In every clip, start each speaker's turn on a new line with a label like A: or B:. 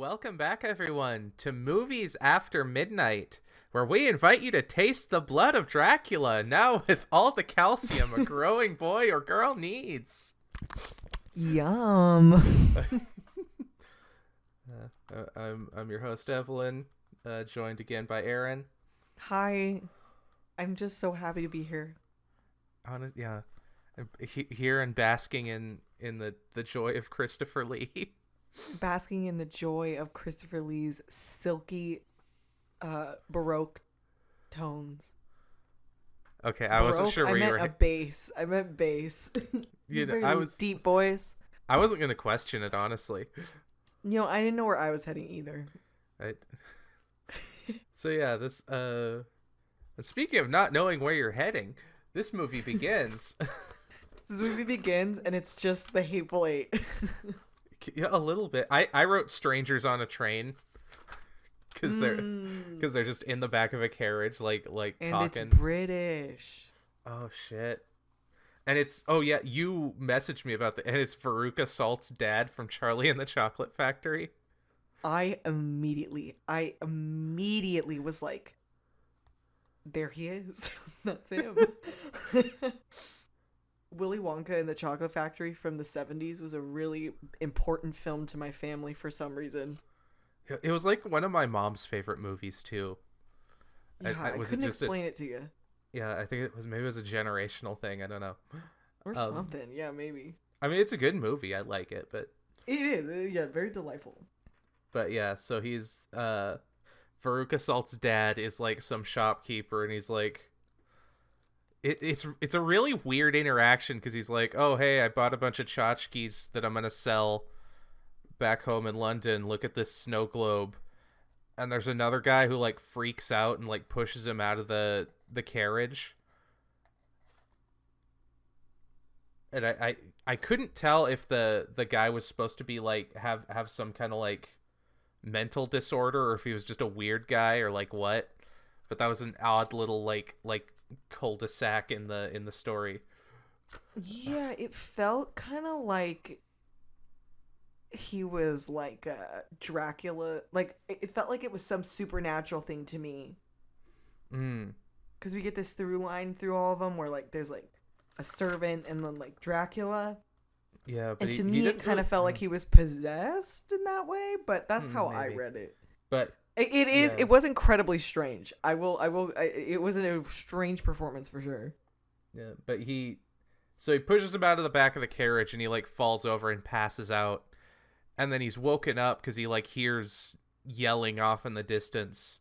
A: Welcome back, everyone, to Movies After Midnight, where we invite you to taste the blood of Dracula, now with all the calcium a growing boy or girl needs.
B: Yum.
A: I'm your host, Evelyn, joined again by Aaron.
B: Hi. I'm just so happy to be here.
A: Here and basking in the joy of Christopher Lee.
B: Basking in the joy of Christopher Lee's silky, Baroque tones.
A: Okay, I wasn't sure where you were.
B: I meant bass. I was deep voice.
A: I wasn't gonna question it, honestly.
B: I didn't know where I was heading either.
A: So yeah, this speaking of not knowing where you're heading, this movie begins.
B: And it's just the Hateful Eight.
A: Yeah, a little bit. I wrote strangers on a train because they're just in the back of a carriage, like
B: and
A: talking.
B: It's British.
A: Oh shit! And it's you messaged me about and it's Veruca Salt's dad from Charlie and the Chocolate Factory.
B: I immediately was like, there he is. That's him. Willy Wonka and the Chocolate Factory from the 70s was a really important film to my family for some reason.
A: It was like one of my mom's favorite movies too.
B: Yeah, I couldn't explain it to you.
A: Yeah, I think maybe it was a generational thing. I don't know.
B: Or something. Yeah, maybe.
A: I mean, it's a good movie. I like it, but
B: it is. Yeah, very delightful.
A: But yeah, so he's Veruca Salt's dad is like some shopkeeper, and he's like, it's a really weird interaction because he's like, oh hey, I bought a bunch of tchotchkes that I'm gonna sell back home in London. Look at this snow globe. And there's another guy who like freaks out and like pushes him out of the carriage. And I couldn't tell if the guy was supposed to be like have some kind of like mental disorder or if he was just a weird guy or like what. But that was an odd little like cul-de-sac in the story.
B: Yeah, it felt kind of like he was like Dracula. Like it felt like it was some supernatural thing to me. Because we get this through line through all of them where like there's like a servant and then like Dracula.
A: Yeah, but
B: and to me it kind of felt like he was possessed in that way, but that's how maybe. I read it.
A: But
B: it was incredibly strange. It was a strange performance for sure.
A: Yeah, but he pushes him out of the back of the carriage and he like falls over and passes out. And then he's woken up because he like hears yelling off in the distance.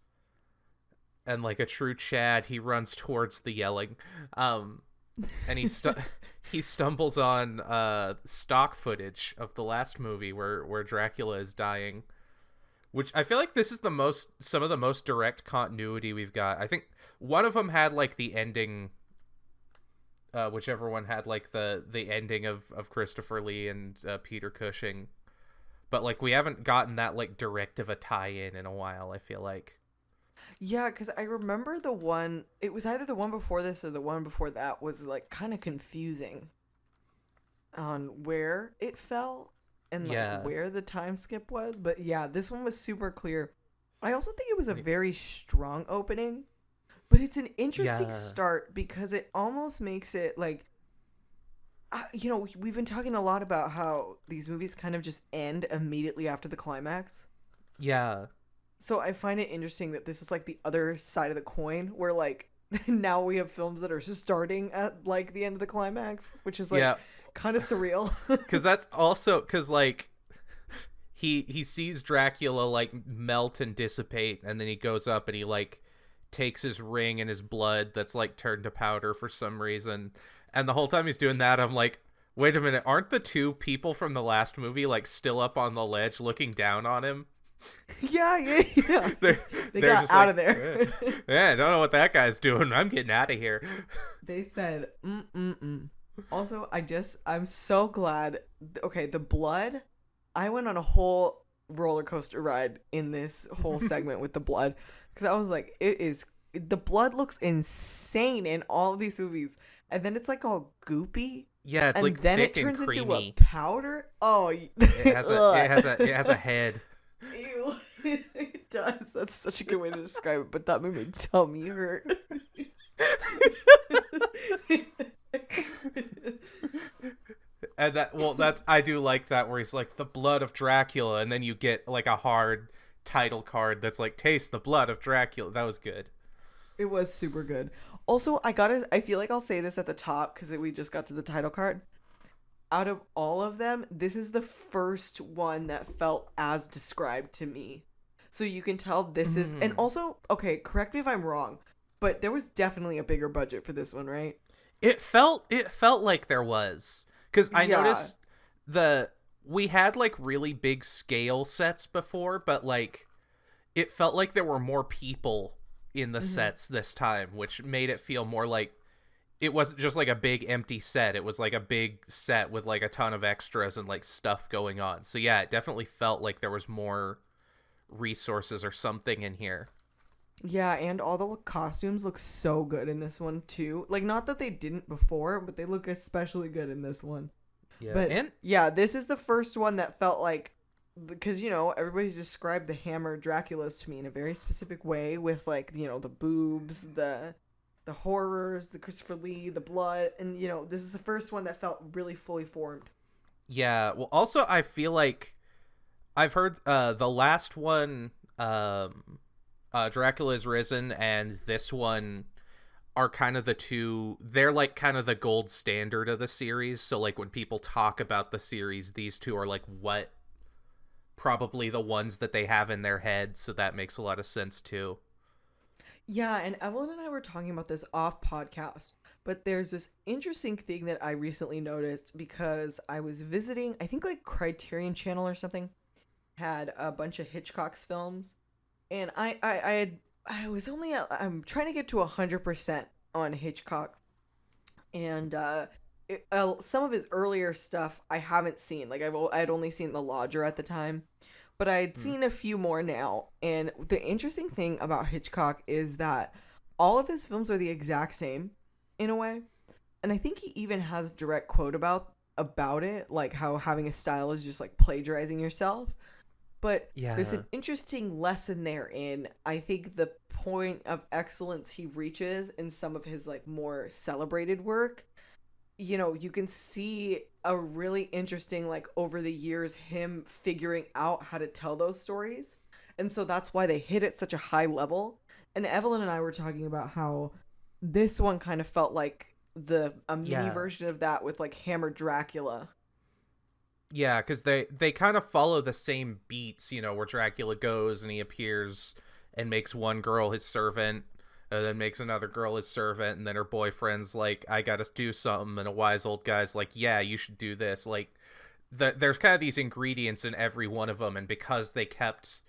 A: And like a true Chad, he runs towards the yelling. And he stumbles on stock footage of the last movie where Dracula is dying. Which I feel like this is some of the most direct continuity we've got. I think one of them had like the ending, whichever one had like the ending of Christopher Lee and Peter Cushing. But like we haven't gotten that like direct of a tie-in in a while, I feel like.
B: Yeah, because I remember the one, it was either the one before this or the one before that was like kind of confusing on where it fell. And like where the time skip was. But yeah, this one was super clear. I also think it was a very strong opening. But it's an interesting start because it almost makes it like, we've been talking a lot about how these movies kind of just end immediately after the climax.
A: Yeah.
B: So I find it interesting that this is like the other side of the coin where like now we have films that are just starting at like the end of the climax, which is like kind of surreal.
A: Because that's also because like he sees Dracula like melt and dissipate, and then he goes up and he like takes his ring and his blood that's like turned to powder for some reason, and the whole time he's doing that I'm like, wait a minute, aren't the two people from the last movie like still up on the ledge looking down on him?
B: Yeah. They got out of there.
A: Yeah, I don't know what that guy's doing. I'm getting out of here.
B: They said Also, I'm so glad. Okay, the blood. I went on a whole roller coaster ride in this whole segment with the blood because I was like, the blood looks insane in all of these movies, and then it's like all goopy.
A: Yeah, it's like
B: then
A: thick
B: it turns
A: and creamy.
B: into a powder. Oh,
A: it has a head.
B: Ew. It does. That's such a good way to describe it, but that made my tummy hurt.
A: And that's I do like that where he's like the blood of Dracula, and then you get like a hard title card that's like taste the blood of Dracula. That was good.
B: It was super good. Also, I feel like I'll say this at the top because we just got to the title card. Out of all of them, this is the first one that felt as described to me. So you can tell this is, and also, okay, correct me if I'm wrong, but there was definitely a bigger budget for this one, right?
A: It felt like there was, because I noticed we had like really big scale sets before, but like it felt like there were more people in the sets this time, which made it feel more like it wasn't just like a big empty set. It was like a big set with like a ton of extras and like stuff going on. So yeah, it definitely felt like there was more resources or something in here.
B: Yeah, and all the costumes look so good in this one too. Like, not that they didn't before, but they look especially good in this one.
A: Yeah,
B: but yeah, this is the first one that felt like, because, you know, everybody's described the Hammer Draculas to me in a very specific way with, like, you know, the boobs, the horrors, the Christopher Lee, the blood, and, you know, this is the first one that felt really fully formed.
A: Yeah, well, also, I feel like I've heard the last one, Dracula is Risen, and this one are kind of the two, they're like kind of the gold standard of the series. So, like, when people talk about the series, these two are like what probably the ones that they have in their head, so that makes a lot of sense too.
B: Yeah, and Evelyn and I were talking about this off podcast, but there's this interesting thing that I recently noticed because I was visiting, I think like Criterion Channel or something had a bunch of Hitchcock's films, and I'm trying to get to 100% on Hitchcock, and some of his earlier stuff I haven't seen. Like I'd only seen The Lodger at the time, but I'd seen a few more now. And the interesting thing about Hitchcock is that all of his films are the exact same in a way. And I think he even has a direct quote about it, like how having a style is just like plagiarizing yourself. But
A: Yeah.
B: there's an interesting lesson therein. I think the point of excellence he reaches in some of his like more celebrated work, you know, you can see a really interesting, like, over the years, him figuring out how to tell those stories. And so that's why they hit at such a high level. And Evelyn and I were talking about how this one kind of felt like a mini version of that with like Hammer Dracula.
A: Yeah, because they kind of follow the same beats, you know, where Dracula goes and he appears and makes one girl his servant, and then makes another girl his servant, and then her boyfriend's like, I gotta do something, and a wise old guy's like, yeah, you should do this. Like, there's kind of these ingredients in every one of them, and because they kept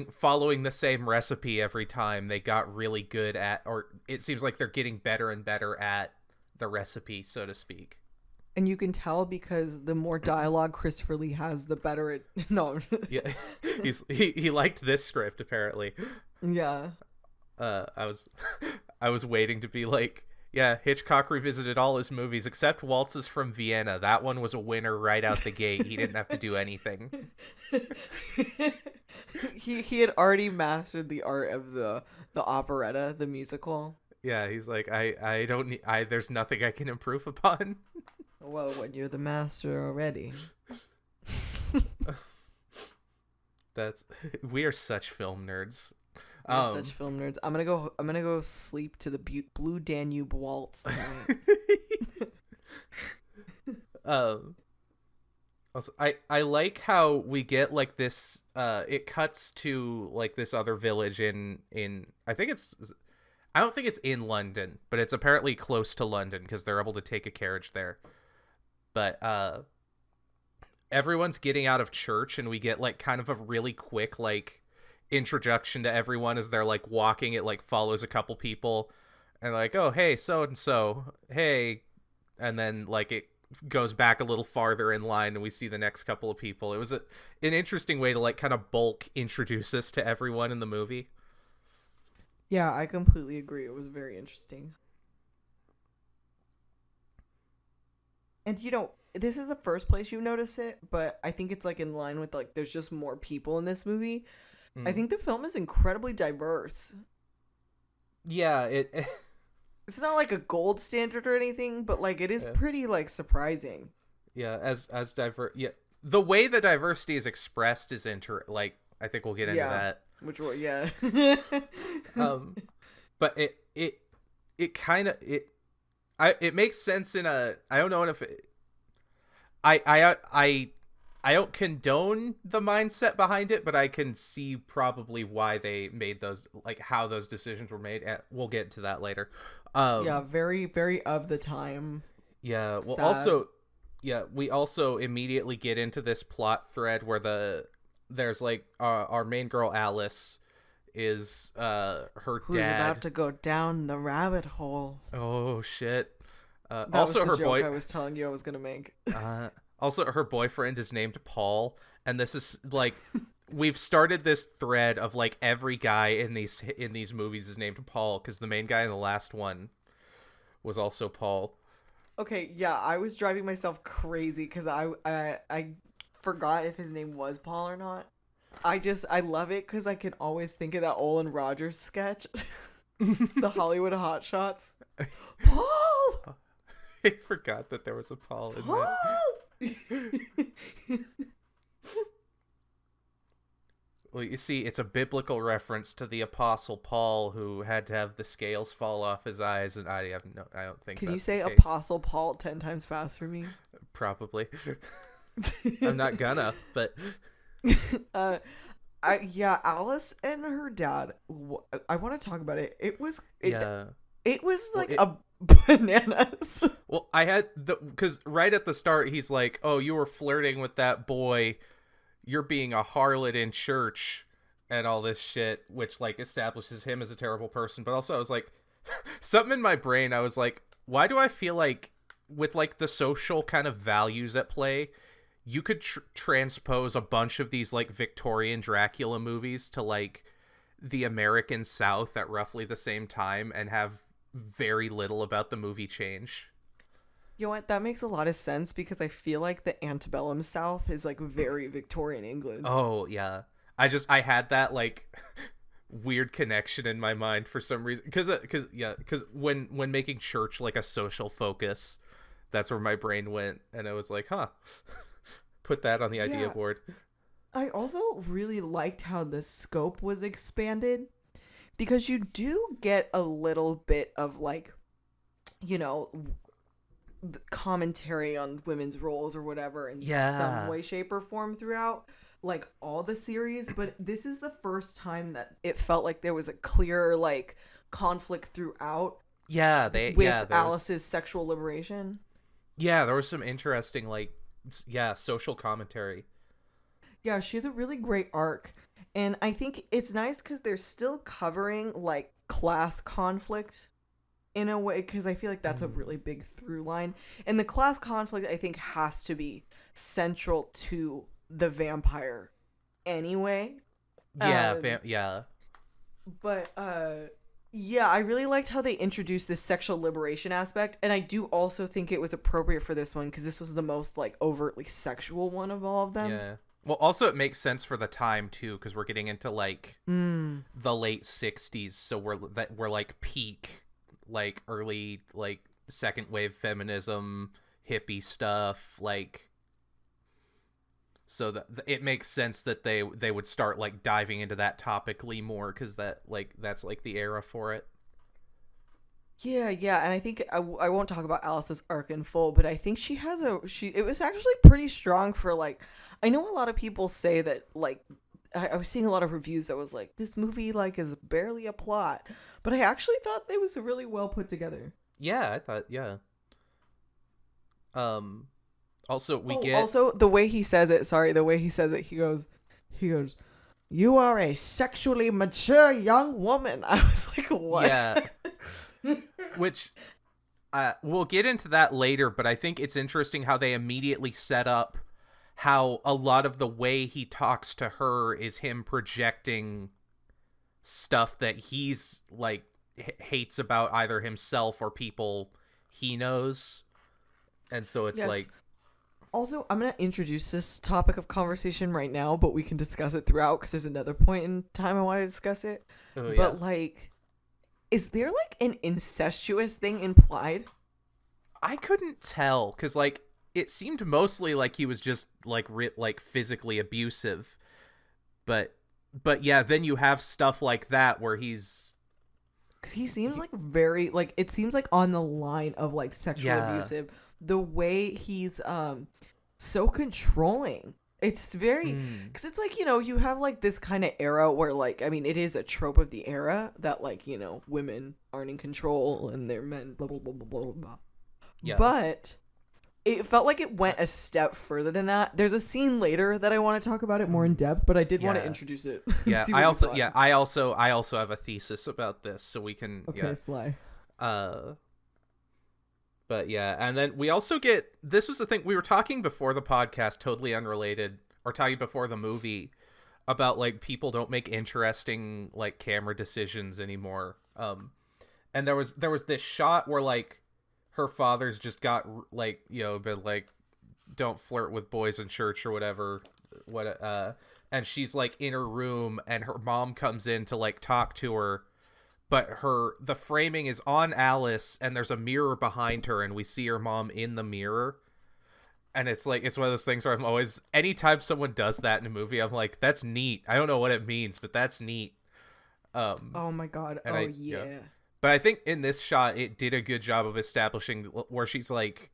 A: following the same recipe every time, they got really good at, or it seems like they're getting better and better at the recipe, so to speak.
B: And you can tell because the more dialogue Christopher Lee has, the better it. No.
A: Yeah, he liked this script apparently.
B: Yeah.
A: I was waiting to be like, yeah, Hitchcock revisited all his movies except Waltzes from Vienna. That one was a winner right out the gate. He didn't have to do anything.
B: He had already mastered the art of the operetta, the musical.
A: Yeah, he's like, I don't need, there's nothing I can improve upon.
B: Well, when you're the master already.
A: We are such film nerds.
B: We're such film nerds. I'm gonna go sleep to the Blue Danube Waltz tonight.
A: Also, I like how we get like this. It cuts to like this other village in I don't think it's in London, but it's apparently close to London because they're able to take a carriage there. But everyone's getting out of church, and we get like kind of a really quick like introduction to everyone as they're like walking. It like follows a couple people and like, oh hey, so and so, hey, and then like it goes back a little farther in line and we see the next couple of people. It was an interesting way to like kind of bulk introduce us to everyone in the movie.
B: Yeah, I completely agree. It was very interesting. And, you know, this is the first place you notice it, but I think it's like in line with like there's just more people in this movie. I think the film is incredibly diverse.
A: Yeah,
B: it's not like a gold standard or anything, but like it is pretty like surprising.
A: Yeah, as diverse. Yeah, the way the diversity is expressed is like I think we'll get into that.
B: Which one? Yeah.
A: But it kind of it makes sense in a, I don't know if it, I don't condone the mindset behind it, but I can see probably why they made those, like how those decisions were made. We'll get to that later.
B: Yeah, very, very of the time.
A: Yeah. Well,
B: Sad.
A: we also immediately get into this plot thread where there's like our main girl Alice is her
B: who's
A: dad
B: about to go down the rabbit hole.
A: Oh shit.
B: That
A: Also
B: was the
A: her
B: joke I was telling you I was gonna make.
A: Also her boyfriend is named Paul, and this is like we've started this thread of like every guy in these movies is named Paul, because the main guy in the last one was also Paul.
B: Okay, yeah, I was driving myself crazy because I forgot if his name was Paul or not. I love it because I can always think of that Olin Rogers sketch, the Hollywood Hot Shots. Paul.
A: I forgot that there was a Paul in that. Well, you see, it's a biblical reference to the Apostle Paul, who had to have the scales fall off his eyes, and I don't think.
B: Can you say
A: the case.
B: Apostle Paul 10 times fast for me?
A: Probably. I'm not gonna, but.
B: Alice and her dad. I want to talk about it. It was like
A: a
B: bananas.
A: Well, I had because right at the start he's like, "Oh, you were flirting with that boy. You're being a harlot in church," and all this shit, which like establishes him as a terrible person. But also, I was like, something in my brain. I was like, why do I feel like with like the social kind of values at play, you could transpose a bunch of these like Victorian Dracula movies to like the American South at roughly the same time and have very little about the movie change.
B: You know what? That makes a lot of sense because I feel like the antebellum South is like very Victorian England.
A: Oh yeah, I had that like weird connection in my mind for some reason because when making church like a social focus, that's where my brain went, and I was like, huh. Put that on the idea board.
B: I also really liked how the scope was expanded, because you do get a little bit of like, you know, commentary on women's roles or whatever in some way, shape, or form throughout like all the series. But this is the first time that it felt like there was a clear like conflict throughout.
A: Yeah,
B: with Alice's sexual liberation.
A: Yeah, there was some interesting like social commentary.
B: Yeah, she has a really great arc, and I think it's nice because they're still covering like class conflict in a way, because I feel like that's a really big through line, and the class conflict I think has to be central to the vampire anyway.
A: Yeah.
B: But yeah, I really liked how they introduced this sexual liberation aspect, and I do also think it was appropriate for this one because this was the most like overtly sexual one of all of them.
A: Yeah. Well, also it makes sense for the time too, because we're getting into like the late 60s, so we're like peak, like early like second wave feminism, hippie stuff, like. So that it makes sense that they would start like diving into that topically more, because that's like the era for it.
B: Yeah, and I think I won't talk about Alice's arc in full, but I think it was actually pretty strong for like, I know a lot of people say that like, I was seeing a lot of reviews that was like, this movie like is barely a plot, but I actually thought it was really well put together.
A: Yeah, I thought, yeah. Also
B: the way he says it, he goes, "You are a sexually mature young woman." I was like, what?
A: Yeah. Which we'll get into that later, but I think it's interesting how they immediately set up how a lot of the way he talks to her is him projecting stuff that he's like hates about either himself or people he knows. And so it's like,
B: Also, I'm going to introduce this topic of conversation right now, but we can discuss it throughout because there's another point in time I want to discuss it.
A: Oh,
B: but,
A: yeah.
B: like, is there, like, an incestuous thing implied?
A: I couldn't tell, because, like, it seemed mostly like he was just, like, physically abusive. But yeah, then you have stuff like that where he's...
B: Because he seems, like, very, like, it seems like on the line of, like, sexual abusive. The way he's so controlling. It's very, because it's like, you know, you have like this kind of era where, like, I mean, it is a trope of the era that, like, you know, women aren't in control and they're men, blah blah blah blah blah blah. Yeah. But it felt like it went a step further than that. There's a scene later that I want to talk about it more in depth, but I did want to introduce it.
A: Yeah, I also have a thesis about this, so we can.
B: Okay, Sly.
A: But yeah, and then we also get, this was the thing, we were talking before the podcast, totally unrelated, or talking before the movie, about, like, people don't make interesting, like, camera decisions anymore. And there was this shot where, like, her father's just got, like, you know, been like, don't flirt with boys in church or whatever, and she's, like, in her room, and her mom comes in to, like, talk to her. But the framing is on Alice, and there's a mirror behind her, and we see her mom in the mirror. And it's like, it's one of those things where I'm always, anytime someone does that in a movie, I'm like, that's neat. I don't know what it means, but that's neat.
B: Oh my god. Oh, yeah.
A: But I think in this shot, it did a good job of establishing where she's like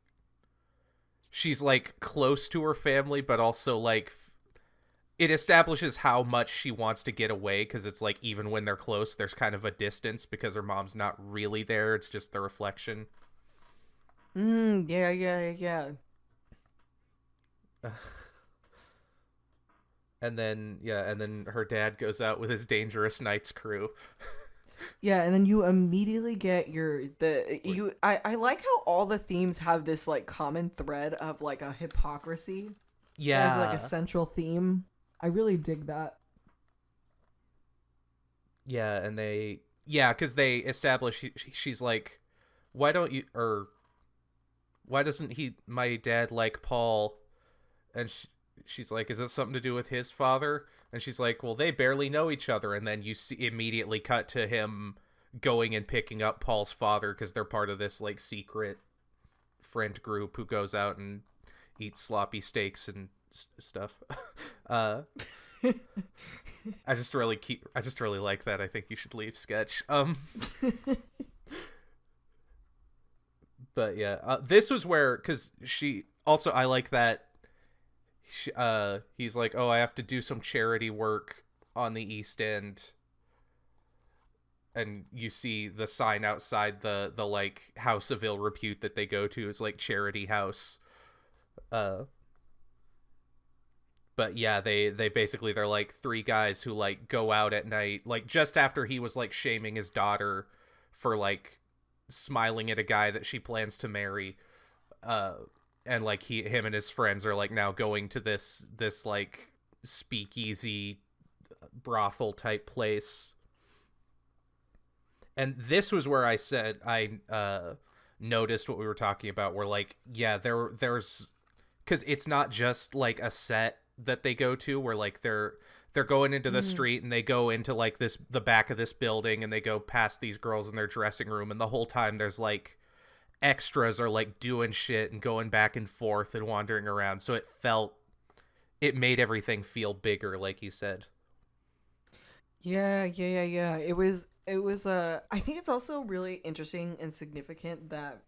A: close to her family, but also, like, it establishes how much she wants to get away, because it's like, even when they're close, there's kind of a distance because her mom's not really there. It's just the reflection.
B: Yeah.
A: And then her dad goes out with his Dangerous Nights crew.
B: Yeah, and then you immediately get I like how all the themes have this, like, common thread of, like, a hypocrisy.
A: Yeah.
B: As, like, a central theme. I really dig that.
A: Yeah, and because they establish, she's like, why doesn't my dad like Paul? And she's like, is this something to do with his father? And she's like, well, they barely know each other. And then you immediately cut to him going and picking up Paul's father, because they're part of this, like, secret friend group who goes out and eats sloppy steaks and stuff. I just really like that. I think you should leave sketch. But yeah, this was where, because I like that he's like, oh, I have to do some charity work on the East End, and you see the sign outside the like house of ill repute that they go to is, like, charity house. But yeah, they're like three guys who, like, go out at night, like, just after he was, like, shaming his daughter for, like, smiling at a guy that she plans to marry. And, like, him and his friends are, like, now going to this like, speakeasy brothel type place. And this was where I said I noticed what we were talking about, where, like, yeah, there's, because it's not just, like, a set that they go to where, like, they're going into the street, and they go into, like, the back of this building, and they go past these girls in their dressing room, and the whole time there's, like, extras are, like, doing shit and going back and forth and wandering around, so it made everything feel bigger, like you said.
B: Yeah. It was I think it's also really interesting and significant that,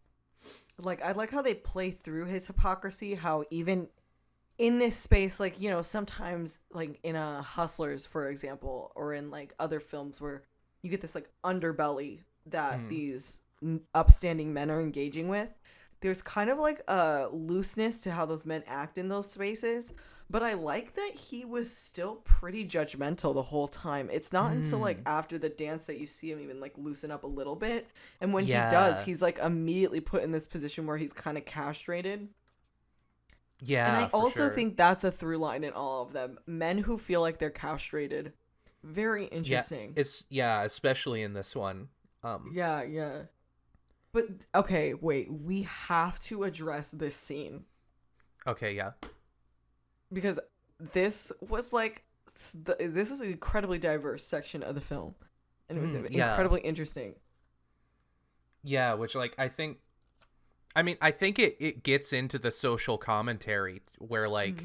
B: like, I like how they play through his hypocrisy, how even in this space, like, you know, sometimes, like, in Hustlers, for example, or in, like, other films where you get this, like, underbelly that these upstanding men are engaging with, there's kind of, like, a looseness to how those men act in those spaces. But I like that he was still pretty judgmental the whole time. It's not until, like, after the dance that you see him even, like, loosen up a little bit. And when he does, he's, like, immediately put in this position where he's kind of castrated.
A: Yeah,
B: and I also think that's a through line in all of them. Men who feel like they're castrated. Very interesting.
A: Yeah, especially in this one.
B: Yeah. But, okay, wait. We have to address this scene.
A: Okay, yeah.
B: Because this was like this was an incredibly diverse section of the film, and it was incredibly interesting.
A: Yeah, which like I think it gets into the social commentary where like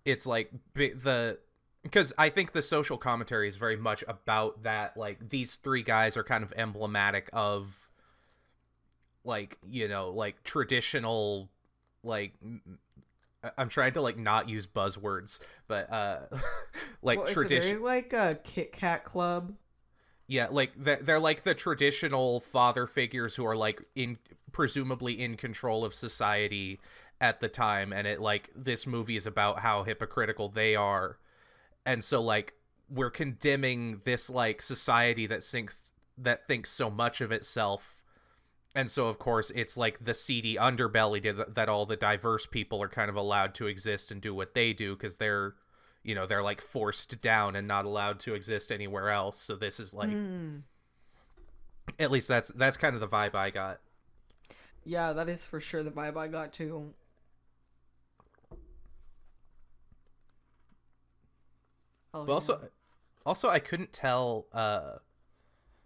A: it's like because I think the social commentary is very much about that, like these three guys are kind of emblematic of like, you know, like traditional, like I'm trying to like not use buzzwords, but like tradition,
B: it's very like a Kit Kat club.
A: yeah, like they're like the traditional father figures who are like presumably in control of society at the time, and it like this movie is about how hypocritical they are. And so like we're condemning this like society that thinks so much of itself. And so of course it's like the seedy underbelly that all the diverse people are kind of allowed to exist and do what they do, because they're, you know, they're like forced down and not allowed to exist anywhere else. So this is like at least that's kind of the vibe I got.
B: Yeah, that is for sure the vibe I got too.
A: But also I couldn't tell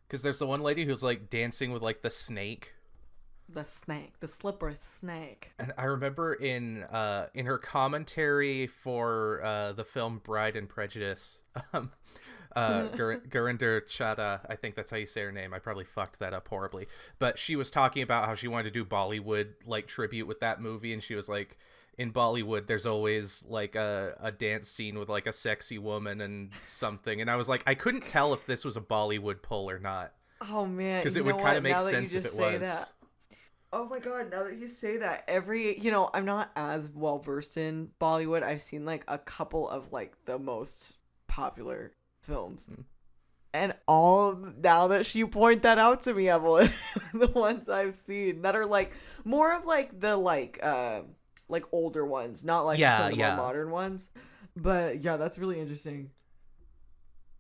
A: because there's the one lady who's like dancing with like the snake.
B: The snake, the slippery snake.
A: And I remember in her commentary for the film Bride and Prejudice, Gurinder Chadha, I think that's how you say her name. I probably fucked that up horribly. But she was talking about how she wanted to do Bollywood like tribute with that movie, and she was like, in Bollywood there's always like a dance scene with like a sexy woman and something. And I was like, I couldn't tell if this was a Bollywood pull or not.
B: Oh man,
A: because it would kind of make sense if it was.
B: That. Oh my god, now that you say that, I'm not as well versed in Bollywood. I've seen like a couple of like the most popular films. And now that you point that out to me, Evelyn, the ones I've seen that are like more of like the like older ones, not like some of the more modern ones. But yeah, that's really interesting.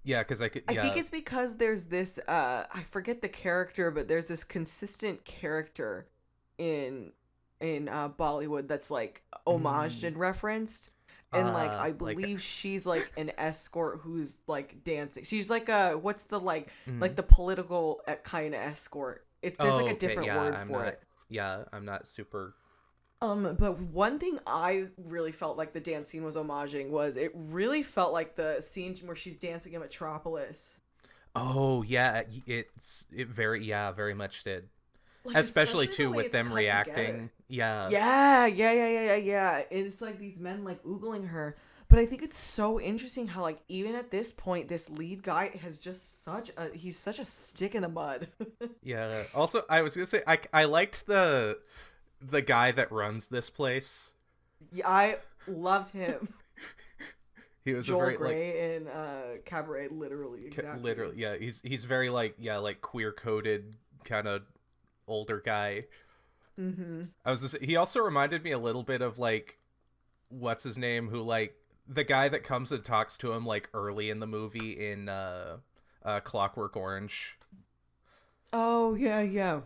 A: Yeah, because I
B: think it's because there's this I forget the character, but there's this consistent character in Bollywood that's like homaged and referenced, and like I believe she's like an escort who's like dancing. She's like what's the like the political kind of escort. There's like a different word for it.
A: Yeah, I'm not super.
B: But one thing I really felt like the dance scene was homaging was it really felt like the scene where she's dancing in Metropolis.
A: Oh yeah, it very much did. Like, especially too with them reacting.
B: Yeah. It's like these men like oogling her. But I think it's so interesting how like even at this point this lead guy has just he's such a stick in the mud.
A: Yeah. Also, I was gonna say I liked the guy that runs this place.
B: Yeah, I loved him.
A: He was
B: Joel
A: a very
B: Grey in Cabaret, literally. Exactly.
A: Literally, yeah. He's very like queer coded kind of older guy. He also reminded me a little bit of like what's his name, who like the guy that comes and talks to him like early in the movie in Clockwork Orange.
B: Oh yeah.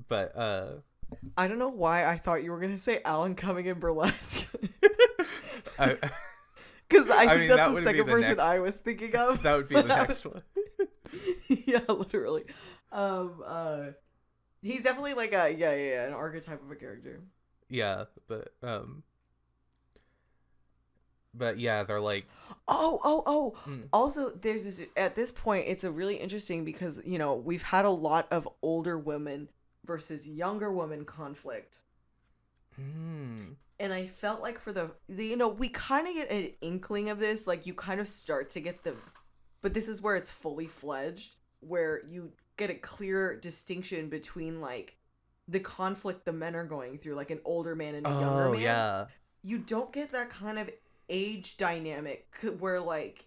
A: But
B: I don't know why I thought you were gonna say Alan Cumming in Burlesque. Because I think that's the second person I was thinking of.
A: That would be the next one.
B: Yeah, literally. He's definitely like an archetype of a character.
A: Yeah, but yeah, they're like
B: Also, there's this at this point. It's a really interesting because we've had a lot of older women versus younger women conflict. And I felt like for the we kind of get an inkling of this. Like you kind of start to get but this is where it's fully fledged, where you get a clear distinction between like the conflict the men are going through, like an older man and a younger man.
A: Yeah.
B: You don't get that kind of age dynamic where like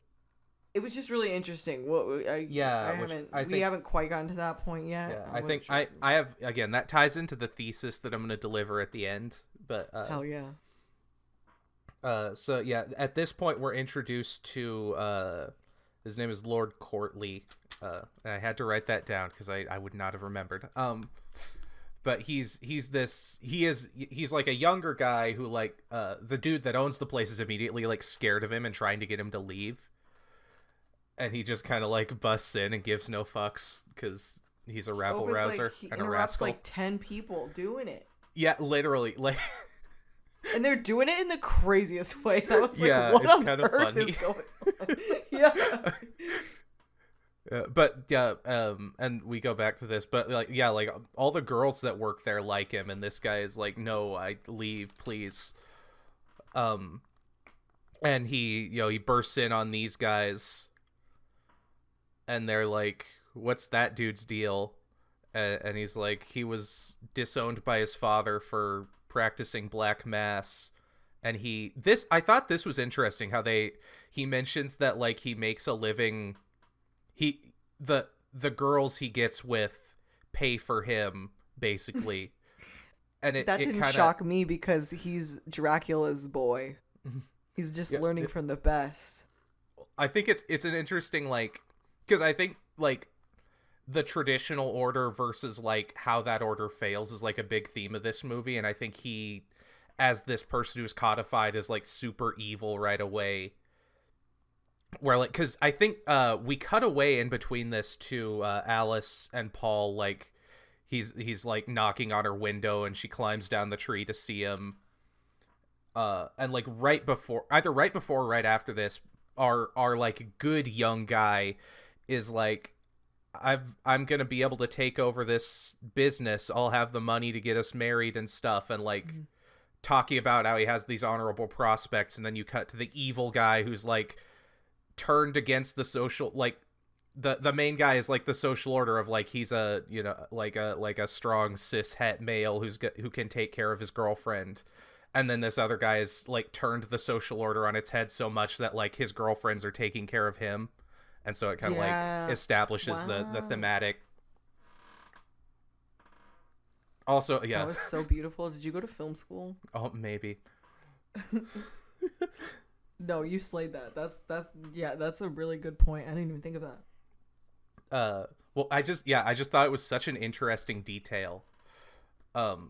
B: it was just really interesting. We haven't quite gotten to that point yet.
A: Yeah, I think I have, again, that ties into the thesis that I'm going to deliver at the end. But
B: hell yeah.
A: So yeah, at this point we're introduced to his name is Lord Courtley. I had to write that down because I would not have remembered. but he's like a younger guy who like the dude that owns the place is immediately like scared of him and trying to get him to leave, and he just kind of like busts in and gives no fucks because he's a rabble rouser
B: like he
A: and a
B: interrupts
A: rascal.
B: like 10 people doing it.
A: Yeah, literally, like.
B: And they're doing it in the craziest ways. I was like,
A: yeah,
B: what
A: it's
B: on
A: kind of
B: earth
A: funny.
B: is going on? Yeah.
A: But yeah, and we go back to this, but like, yeah, like all the girls that work there like him, and this guy is like, no, I leave, please. And he bursts in on these guys, and they're like, what's that dude's deal? And he's like, he was disowned by his father for practicing black mass. And I thought this was interesting how he mentions that like he makes a living, the girls he gets with pay for him basically. And
B: that didn't shock me because he's Dracula's boy. He's just learning from the best.
A: I think it's an interesting, like, because I think like the traditional order versus like how that order fails is like a big theme of this movie, and I think he, as this person who's codified as like super evil right away, where like, because I think we cut away in between this to Alice and Paul, like he's like knocking on her window and she climbs down the tree to see him, and like right before or right after this, our like good young guy is like, I'm gonna be able to take over this business. I'll have the money to get us married and stuff, and like talking about how he has these honorable prospects. And then you cut to the evil guy who's like turned against the social, like the main guy is like the social order of like, he's a, you know, like a strong cis het male who can take care of his girlfriend. And then this other guy is like turned the social order on its head so much that like his girlfriends are taking care of him. And so it kind of like establishes the thematic. Also, yeah.
B: That was so beautiful. Did you go to film school?
A: Oh, maybe.
B: No, you slayed that. That's a really good point. I didn't even think of that.
A: Well, I just thought it was such an interesting detail.
B: The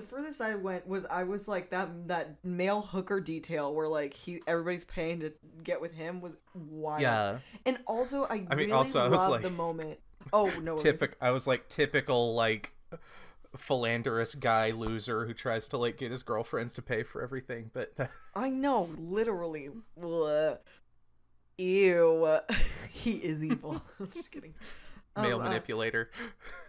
B: furthest I went was like that male hooker detail where like everybody's paying to get with him was wild. Yeah. And also I really love like, the moment. Oh no.
A: I was like typical like philanderous guy loser who tries to like get his girlfriends to pay for everything, but
B: I know, literally. Ew. He is evil. I'm just kidding.
A: Male manipulator.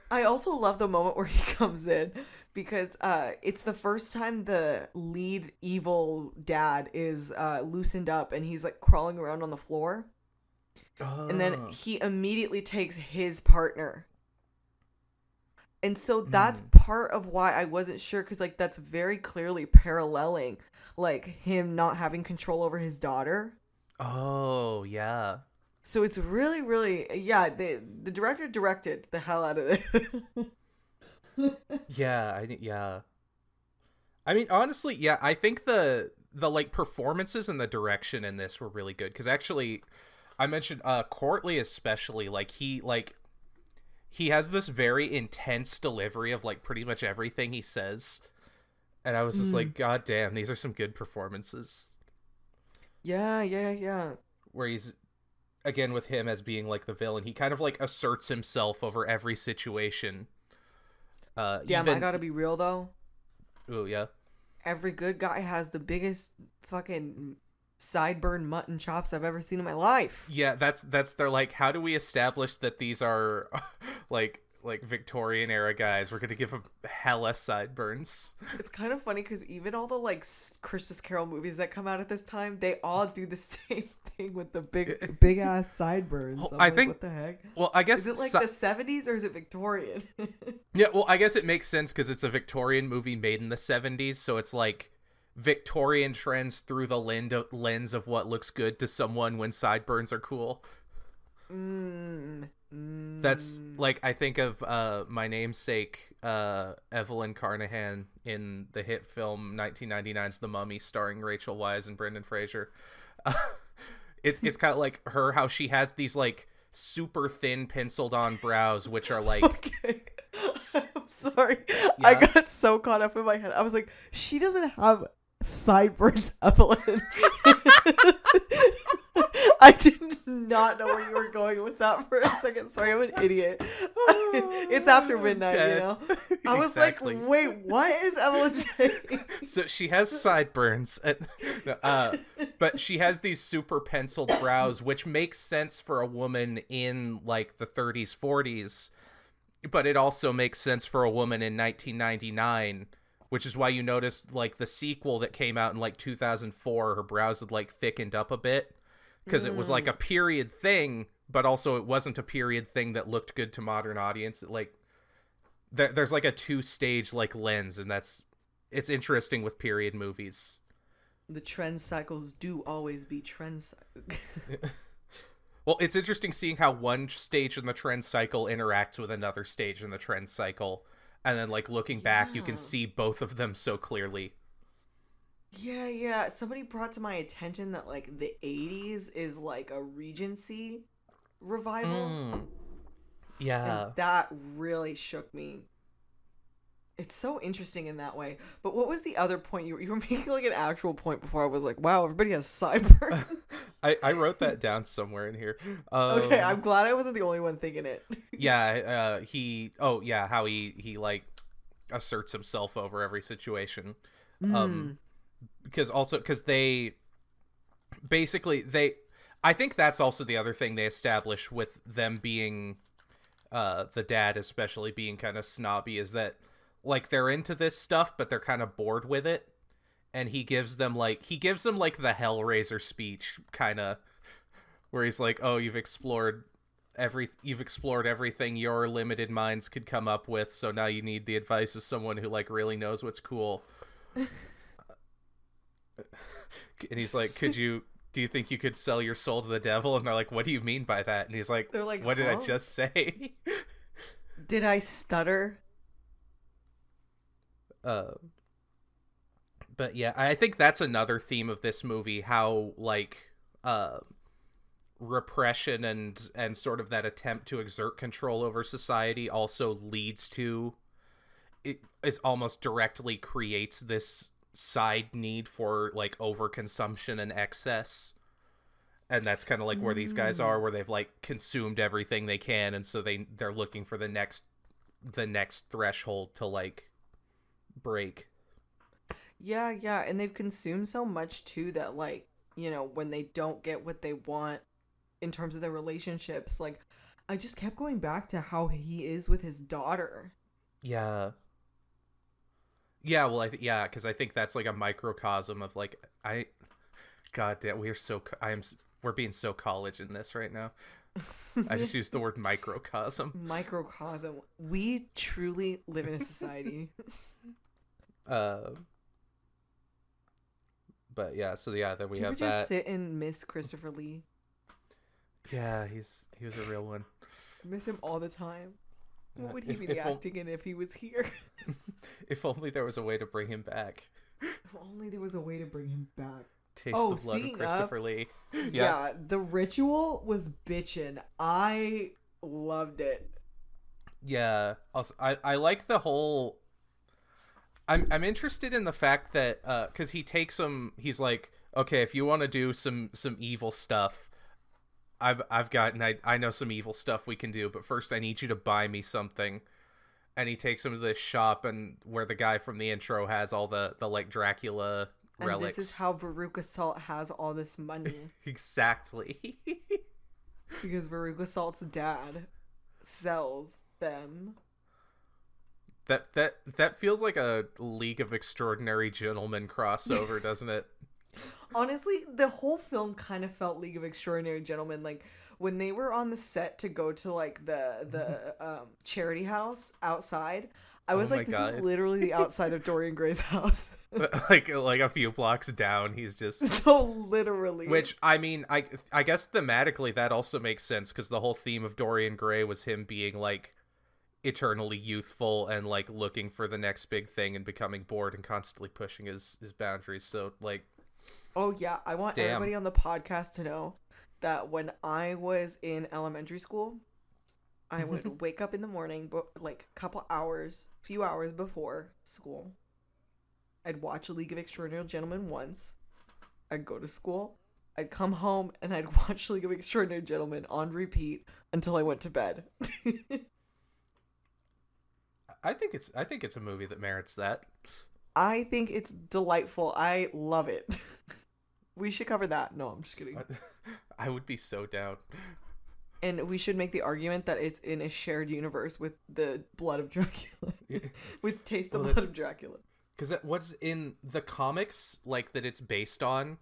B: I also love the moment where he comes in because it's the first time the lead evil dad is loosened up and he's like crawling around on the floor. And then he immediately takes his partner. And so that's part of why I wasn't sure, because like that's very clearly paralleling like him not having control over his daughter.
A: Oh, yeah.
B: So it's really, really, the director directed the hell out of it.
A: Yeah. I mean, honestly, yeah, I think the like performances and the direction in this were really good. Because actually, I mentioned Courtley especially, like he has this very intense delivery of like pretty much everything he says. And I was just like, God damn, these are some good performances.
B: Yeah.
A: Where he's, again, with him as being like the villain, he kind of like asserts himself over every situation.
B: I gotta be real though.
A: Oh yeah.
B: Every good guy has the biggest fucking sideburn mutton chops I've ever seen in my life.
A: Yeah, that's they're like, how do we establish that these are like Victorian era guys? We're gonna give them hella sideburns.
B: It's kind of funny because even all the like Christmas Carol movies that come out at this time, they all do the same thing with the big ass sideburns.
A: I think,
B: what the heck?
A: Well, I guess
B: is it like the 70s or is it Victorian?
A: Yeah, well, I guess it makes sense because it's a Victorian movie made in the 70s, so it's like Victorian trends through the lens of what looks good to someone when sideburns are cool. That's like, I think of my namesake Evelyn Carnahan in the hit film 1999's The Mummy, starring Rachel Weisz and Brendan Fraser. It's kind of like her, how she has these like super thin penciled on brows, which are like
B: okay. I'm sorry.
A: Yeah.
B: I got so caught up in my head. I was like, she doesn't have sideburns, Evelyn. I did not know where you were going with that for a second. Sorry, I'm an idiot. It's after midnight, you know? I was
A: Exactly.
B: like, wait, what is Evelyn saying?
A: So she has sideburns, but she has these super penciled brows, which makes sense for a woman in like the 30s, 40s, but it also makes sense for a woman in 1999, which is why you notice like the sequel that came out in like 2004, her brows had like thickened up a bit because it was like a period thing, but also it wasn't a period thing that looked good to modern audience. Like there's like a 2-stage like lens, and it's interesting with period movies.
B: The trend cycles do always be trend cycles.
A: Well, it's interesting seeing how one stage in the trend cycle interacts with another stage in the trend cycle, and then like looking back, you can see both of them so clearly.
B: Yeah. Somebody brought to my attention that like the 80s is like a Regency revival.
A: Yeah.
B: And that really shook me. It's so interesting in that way. But what was the other point? You were making like an actual point before I was like, wow, everybody has sideburns.
A: I wrote that down somewhere in here.
B: Okay, I'm glad I wasn't the only one thinking it.
A: Yeah, how he like asserts himself over every situation. Because they basically I think that's also the other thing they establish with them being the dad especially being kind of snobby, is that like they're into this stuff but they're kind of bored with it, and he gives them like the Hellraiser speech kind of, where he's like, oh, you've explored everything your limited minds could come up with, so now you need the advice of someone who like really knows what's cool. And he's like, do you think you could sell your soul to the devil? And they're like, what do you mean by that? And he's like,
B: they're like,
A: what did I just say?
B: Did I stutter?
A: But yeah, I think that's another theme of this movie, how like repression and sort of that attempt to exert control over society also leads to it almost directly creates this side need for like overconsumption and excess. And that's kind of like where these guys are, where they've like consumed everything they can, and so they're looking for the next threshold to like break.
B: Yeah, and they've consumed so much too that like, you know, when they don't get what they want in terms of their relationships, like I just kept going back to how he is with his daughter.
A: Yeah, well, because I think that's like a microcosm of like God damn, we're being so college in this right now. I just used the word microcosm.
B: Microcosm. We truly live in a society.
A: But yeah, so yeah, then we
B: have
A: that.
B: Did we just sit and miss Christopher Lee?
A: Yeah, he was a real one.
B: I miss him all the time. What would he be acting in if he was here?
A: If only there was a way to bring him back.
B: If only there was a way to bring him back.
A: Taste the blood of Christopher Lee.
B: Yeah, The Ritual was bitchin'. I loved it.
A: Yeah, also, I like the whole. I'm interested in the fact that because he takes him, he's like, okay, if you want to do some evil stuff, I've got, and I know some evil stuff we can do, but first I need you to buy me something. And he takes him to this shop, and where the guy from the intro has all the like Dracula relics.
B: And this is how Veruca Salt has all this money.
A: Exactly.
B: Because Veruca Salt's dad sells them.
A: That feels like a League of Extraordinary Gentlemen crossover, doesn't it?
B: Honestly, the whole film kind of felt League of Extraordinary Gentlemen. Like when they were on the set to go to like the charity house outside, I was like, this is literally the outside of Dorian Gray's house.
A: like a few blocks down, he's just
B: literally.
A: Which I mean, I guess thematically that also makes sense, because the whole theme of Dorian Gray was him being like eternally youthful and like looking for the next big thing and becoming bored and constantly pushing his boundaries. So like,
B: oh yeah, I want everybody on the podcast to know that when I was in elementary school, I would wake up in the morning, but like few hours before school. I'd watch A League of Extraordinary Gentlemen once. I'd go to school. I'd come home and I'd watch League of Extraordinary Gentlemen on repeat until I went to bed.
A: I think it's a movie that merits that.
B: I think it's delightful. I love it. We should cover that. No, I'm just kidding.
A: I would be so down.
B: And we should make the argument that it's in a shared universe with the blood of Dracula. With Taste the Blood of Dracula.
A: Because what's in the comics, like, that it's based on,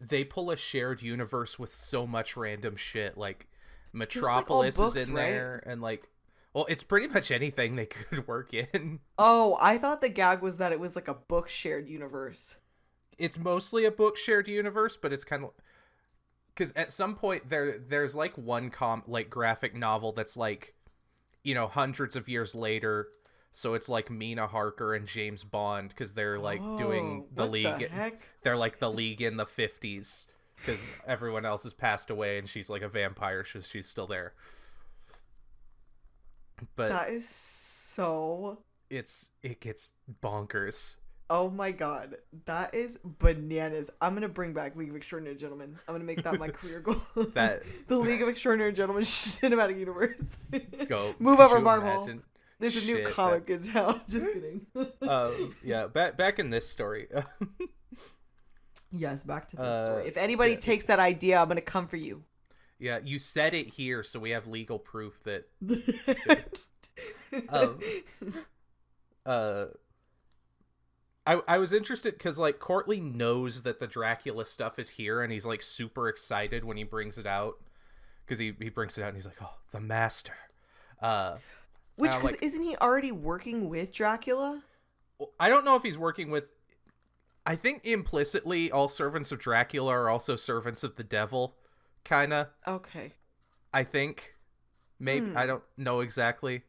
A: they pull a shared universe with so much random shit. Like, Metropolis books, is in there, and like, well, it's pretty much anything they could work in.
B: Oh, I thought the gag was that it was like a book shared universe.
A: It's mostly a book shared universe, but it's kind of, because at some point there's like one graphic novel that's like, you know, hundreds of years later. So it's like Mina Harker and James Bond, because they're like doing the League.
B: The heck?
A: They're like the League in the 50s, because everyone else has passed away and she's like a vampire. She's still there. But
B: that is so.
A: It gets bonkers.
B: Oh my god, that is bananas. I'm gonna bring back League of Extraordinary Gentlemen. I'm gonna make that my career goal. The League of Extraordinary Gentlemen cinematic universe. Move over, Marvel. There's a new comic in town. Just kidding.
A: Yeah, back in this story.
B: Yes, back to this story. If anybody takes that idea, I'm gonna come for you.
A: Yeah, you said it here, so we have legal proof that. I was interested because, like, Courtley knows that the Dracula stuff is here, and he's like super excited when he brings it out, because he brings it out and he's like, oh, the master.
B: Which, because like, isn't he already working with Dracula?
A: I don't know if he's working with. I think implicitly all servants of Dracula are also servants of the devil, kind of.
B: Okay.
A: I think. Maybe. I don't know exactly.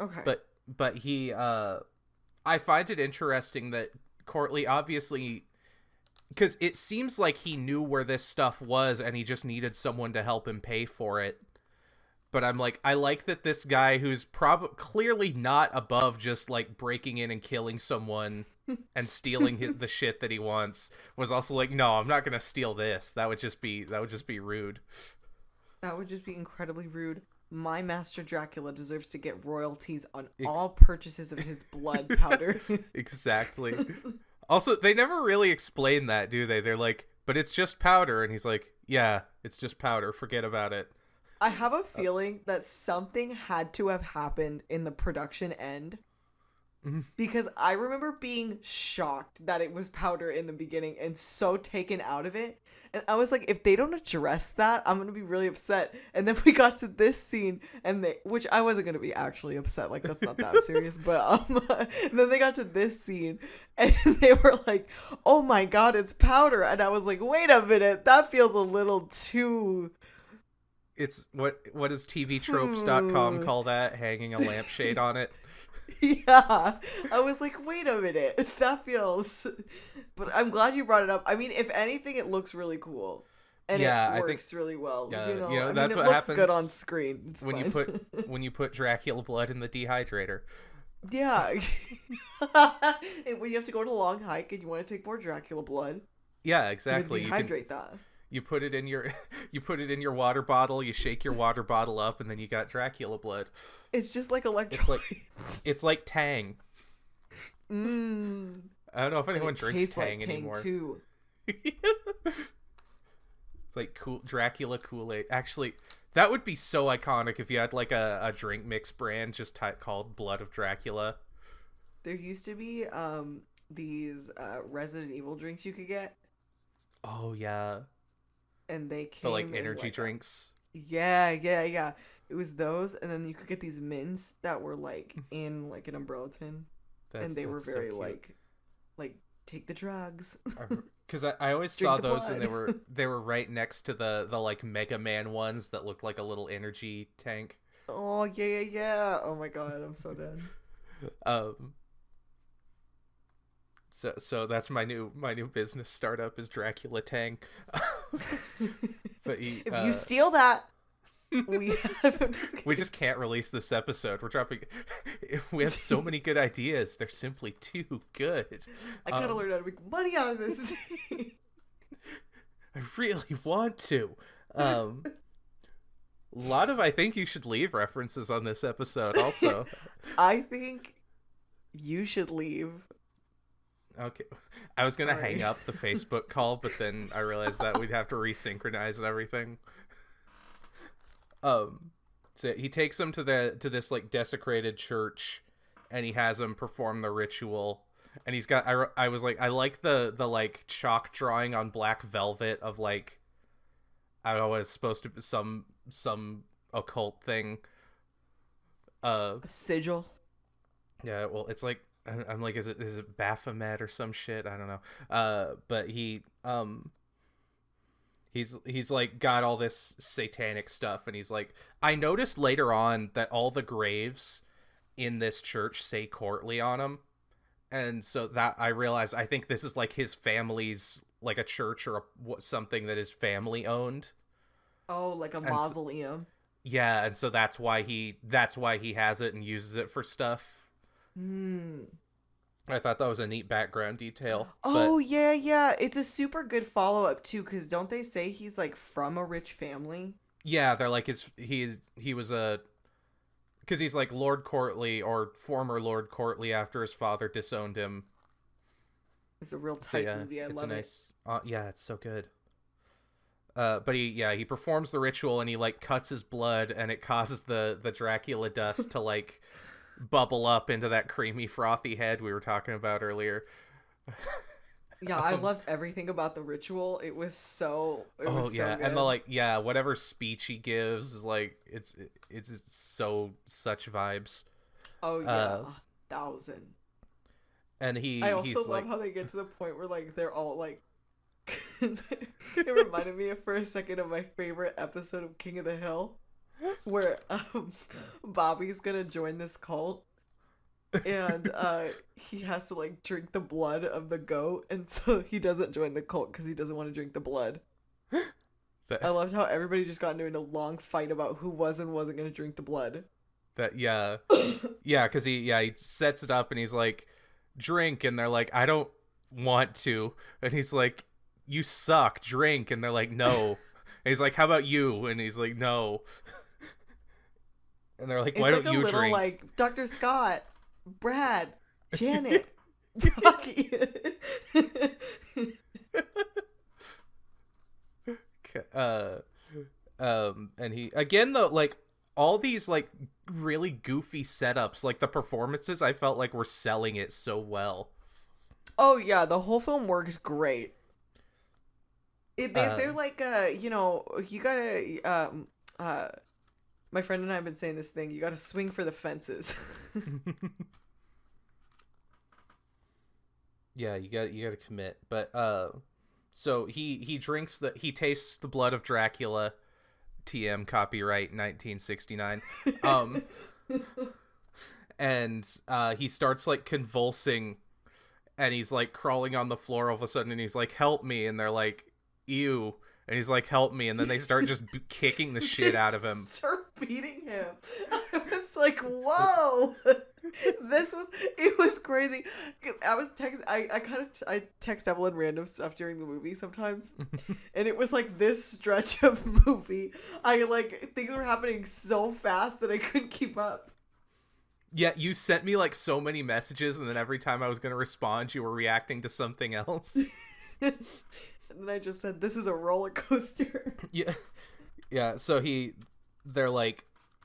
B: Okay.
A: But he, I find it interesting that Courtley obviously, because it seems like he knew where this stuff was and he just needed someone to help him pay for it. But I'm like, I like that this guy who's clearly not above just like breaking in and killing someone and stealing the shit that he wants was also like, no, I'm not gonna steal this. That would just be rude.
B: That would just be incredibly rude. My master Dracula deserves to get royalties on all purchases of his blood powder.
A: Exactly. Also, they never really explain that, do they? They're like, but it's just powder, and he's like, yeah, it's just powder. Forget about it.
B: I have a feeling that something had to have happened in the production end, because I remember being shocked that it was powder in the beginning and so taken out of it. And I was like, if they don't address that, I'm going to be really upset. And then we got to this scene, which I wasn't going to be actually upset. Like, that's not that serious. But and then they got to this scene and they were like, oh my God, it's powder. And I was like, wait a minute. That feels a little too...
A: It's what does tvtropes.com call that? Hanging a lampshade on it.
B: Yeah, I was like, wait a minute, that feels... But I'm glad you brought it up. I mean, if anything, it looks really cool. And it works really well.
A: Yeah,
B: you know
A: that's
B: it
A: what
B: looks
A: happens
B: good on screen. It's
A: when
B: fine.
A: when you put Dracula blood in the dehydrator.
B: Yeah. When you have to go on a long hike and you want to take more Dracula blood.
A: Yeah, exactly.
B: You dehydrate that.
A: You put it in your water bottle, you shake your water bottle up, and then you got Dracula blood.
B: It's just like electrolytes.
A: It's like Tang. I don't know if anyone drinks Tang anymore.
B: Too.
A: It's like Dracula Kool-Aid. Actually, that would be so iconic if you had like a drink mix brand just called Blood of Dracula.
B: There used to be these Resident Evil drinks you could get.
A: Oh yeah.
B: And they came
A: like energy drinks.
B: Yeah. It was those, and then you could get these mints that were like in like an umbrella tin, and they were very so like take the drugs.
A: Because I always saw those, and they were right next to the like Mega Man ones that looked like a little energy tank.
B: Oh yeah. Oh my God, I'm so dead.
A: So that's my new business startup is Dracula Tang. But
B: if you steal that, we
A: just can't release this episode. We're dropping. We have so many good ideas. They're simply too good.
B: I gotta learn how to make money out of this.
A: I really want to. A lot of I think you should leave references on this episode also.
B: I think you should leave.
A: Okay. I was going to hang up the Facebook call, but then I realized that we'd have to resynchronize and everything. So he takes him to this like desecrated church, and he has him perform the ritual. And he's got I was like, I like the like chalk drawing on black velvet of like, I don't know what it's supposed to be, some occult thing.
B: A sigil.
A: Yeah, well, it's like, I'm like, is it Baphomet or some shit? I don't know. But he's like got all this satanic stuff, and he's like, I noticed later on that all the graves in this church say Courtley on them, and so that I realized I think this is like his family's, like a church or something that is family owned.
B: Oh, like a mausoleum.
A: Yeah, and so that's why he has it and uses it for stuff. I thought that was a neat background detail.
B: Oh, yeah. It's a super good follow-up, too, because don't they say he's, like, from a rich family?
A: Yeah, they're like, he was a... Because he's, like, Lord Courtley, or former Lord Courtley, after his father disowned him.
B: It's a real tight movie. I love it.
A: Yeah, it's so good. But he performs the ritual, and he, like, cuts his blood, and it causes the Dracula dust to, like... bubble up into that creamy frothy head we were talking about earlier.
B: Yeah, I loved everything about the ritual. It was so so good.
A: And the whatever speech he gives is like it's such vibes.
B: Oh yeah, 1,000.
A: And
B: I also love how they get to the point where like they're all like it reminded me for a second of my favorite episode of King of the Hill, where Bobby's gonna join this cult, and he has to like drink the blood of the goat, and so he doesn't join the cult because he doesn't want to drink the blood. I loved how everybody just got into a long fight about who was and wasn't gonna drink the blood.
A: Because he sets it up and he's like, drink, and they're like, I don't want to, and he's like, you suck, drink, and they're like, no. And he's like, how about you? And he's like, no. And they're like, why don't you drink? It's like a little
B: like Dr. Scott, Brad, Janet, Rocky.
A: And he again though, like all these like really goofy setups, like the performances, I felt like were selling it so well.
B: Oh yeah, the whole film works great. They're like you gotta my friend and I have been saying this thing, you gotta swing for the fences.
A: Yeah, you gotta commit. But so he tastes the blood of Dracula. TM, copyright 1969. And he starts like convulsing, and he's like crawling on the floor all of a sudden, and he's like, help me, and they're like, ew, and he's like, help me, and then they start just kicking the shit out of him.
B: Start beating him. I was like, whoa. It was crazy. I text Evelyn random stuff during the movie sometimes, and it was like this stretch of movie. Things were happening so fast that I couldn't keep up.
A: Yeah, you sent me like so many messages, and then every time I was gonna respond, you were reacting to something else.
B: And then I just said, this is a roller coaster.
A: Yeah. So they're like,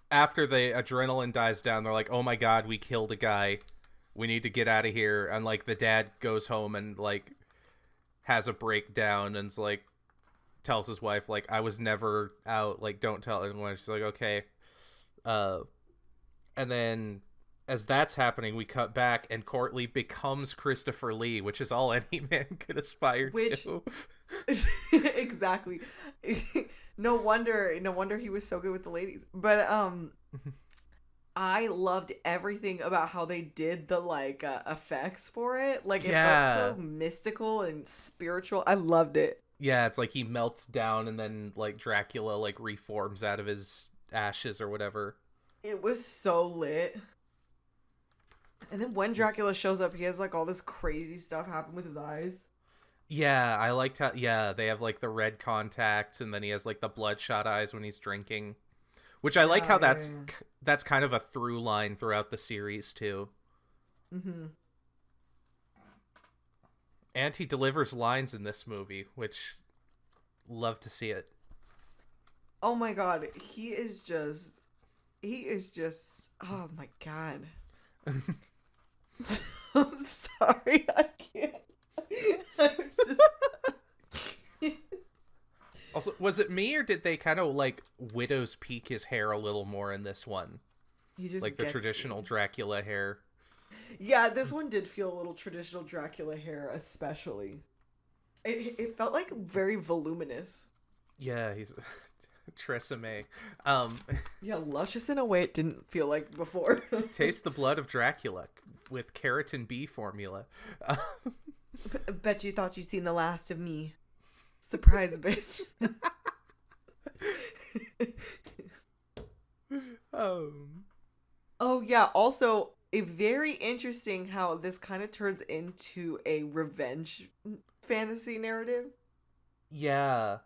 A: after the adrenaline dies down, they're like, oh my god, we killed a guy, we need to get out of here. And like the dad goes home and like has a breakdown and like tells his wife like, I was never out, like don't tell anyone. She's like, okay. And then as that's happening, we cut back and Courtley becomes Christopher Lee, which is all any man could aspire to.
B: Exactly. No wonder he was so good with the ladies. But I loved everything about how they did the like effects for it. Like it felt
A: Yeah.
B: so mystical and spiritual. I loved it.
A: Yeah, it's like he melts down and then like Dracula like reforms out of his ashes or whatever.
B: It was so lit. And then when Dracula shows up, he has like all this crazy stuff happen with his eyes.
A: Yeah, I liked how they have like the red contacts and then he has like the bloodshot eyes when he's drinking. Which I like how that's kind of a through line throughout the series too.
B: Mm-hmm.
A: And he delivers lines in this movie, which love to see it.
B: Oh my god, he is just oh my god. I'm sorry, I can't. I'm just
A: Also, was it me or did they kind of like widow's peak his hair a little more in this one?
B: He just
A: like the traditional Dracula hair.
B: Yeah, this one did feel a little traditional Dracula hair, especially. It felt like very voluminous.
A: Yeah, he's Tresemme.
B: Yeah, luscious in a way it didn't feel like before.
A: Taste the blood of Dracula with keratin B formula.
B: Bet you thought you'd seen the last of me. Surprise, bitch. Oh yeah, also very interesting how this kind of turns into a revenge fantasy narrative.
A: Yeah.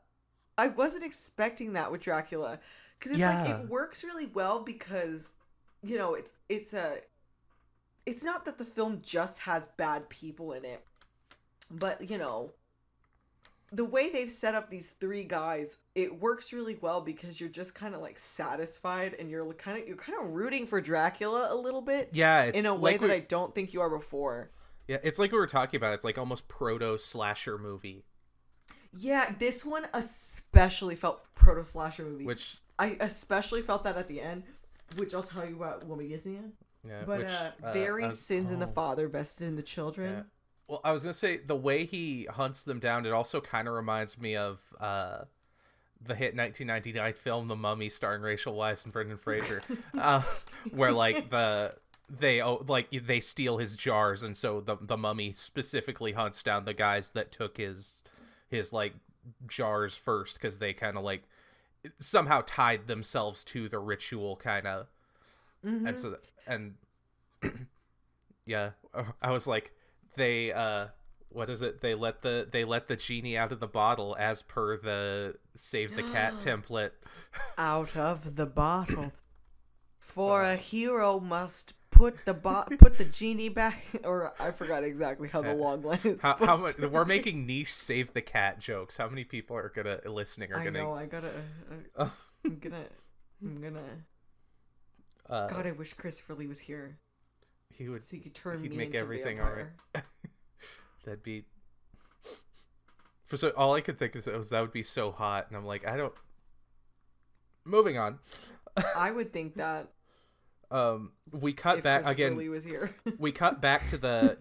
B: I wasn't expecting that with Dracula, because it's like it works really well because, you know, it's not that the film just has bad people in it, but you know, the way they've set up these three guys, it works really well because you're just kind of like satisfied and you're kind of rooting for Dracula a little bit.
A: Yeah, it's
B: in a way that I don't think you are before.
A: Yeah, it's like we were talking about. It's like almost proto slasher movie.
B: Yeah, this one especially felt proto slasher movie.
A: Which
B: I especially felt that at the end, which I'll tell you about when we get to the end.
A: Yeah,
B: but very sins in the father, vested in the children.
A: Yeah. Well, I was gonna say the way he hunts them down, it also kind of reminds me of the hit 1999 film The Mummy, starring Rachel Weisz and Brendan Fraser, where like they steal his jars, and so the mummy specifically hunts down the guys that took his like jars first because they kind of like somehow tied themselves to the ritual kind of. Mm-hmm. And so yeah, I was like, they what is it, they let the genie out of the bottle as per the save the cat template.
B: Out of the bottle, for a hero must put the genie back, or I forgot exactly how the long line is.
A: How much we're making niche save the cat jokes. How many people are gonna I'm gonna
B: God, I wish Christopher Lee was here.
A: He would,
B: so he could turn
A: he'd
B: me
A: make
B: into
A: everything
B: vampire.
A: all right. That'd be all I could think is that would be so hot, and I'm like, I don't. Moving on.
B: I would think that.
A: We cut back again.
B: Lee was here.
A: We cut back to the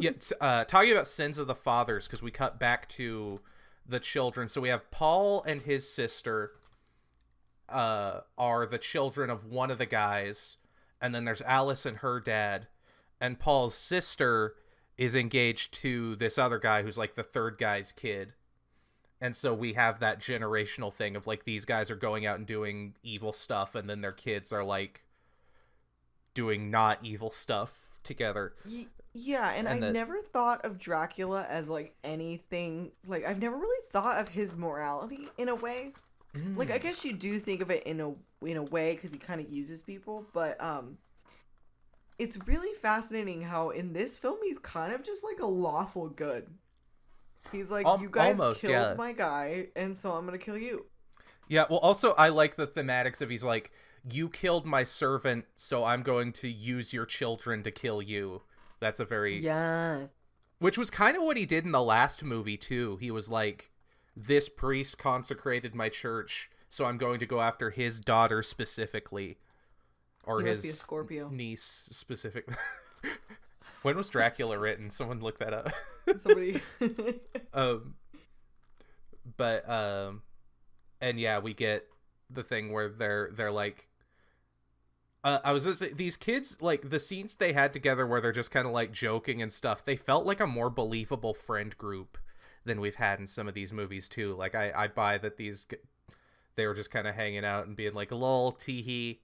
A: talking about sins of the fathers, because we cut back to the children. So we have Paul and his sister are the children of one of the guys, and then there's Alice and her dad, and Paul's sister is engaged to this other guy who's like the third guy's kid. And so we have that generational thing of like these guys are going out and doing evil stuff, and then their kids are like doing not evil stuff together.
B: Yeah, and I never thought of Dracula as like anything, like I've never really thought of his morality in a way. Like I guess you do think of it in a way because he kind of uses people, but it's really fascinating how in this film he's kind of just like a lawful good. He's like, you guys killed my guy, and so I'm gonna kill you.
A: Yeah, well, also I like the thematics of he's like, you killed my servant, so I'm going to use your children to kill you. That's a very...
B: Yeah.
A: Which was kind of what he did in the last movie, too. He was like, this priest consecrated my church, so I'm going to go after his daughter specifically. Or
B: he
A: his
B: must be a Scorpio.
A: Niece specifically. When was Dracula written? Someone look that up.
B: Somebody.
A: And yeah, we get the thing where they're like, I was gonna say, these kids, like, the scenes they had together where they're just kind of, like, joking and stuff, they felt like a more believable friend group than we've had in some of these movies, too. Like, I buy that they were just kind of hanging out and being like, lol, tee-hee.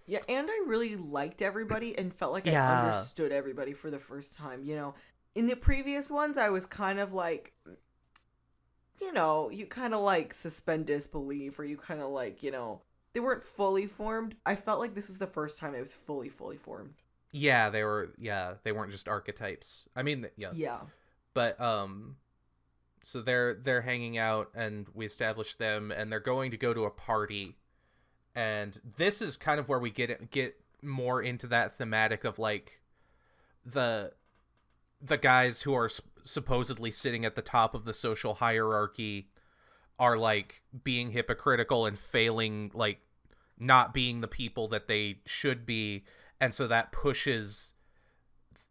B: Yeah, and I really liked everybody and felt like I
A: Yeah.
B: understood everybody for the first time, you know. In the previous ones, I was kind of like, you know, you kind of like suspend disbelief, or you kind of like, you know, they weren't fully formed. I felt like this was the first time it was fully formed.
A: Yeah, they weren't just archetypes. I mean, yeah.
B: Yeah.
A: But, so they're hanging out, and we establish them, and they're going to go to a party. And this is kind of where we get more into that thematic of, like, the guys who are supposedly sitting at the top of the social hierarchy are, like, being hypocritical and failing, like, not being the people that they should be. And so that pushes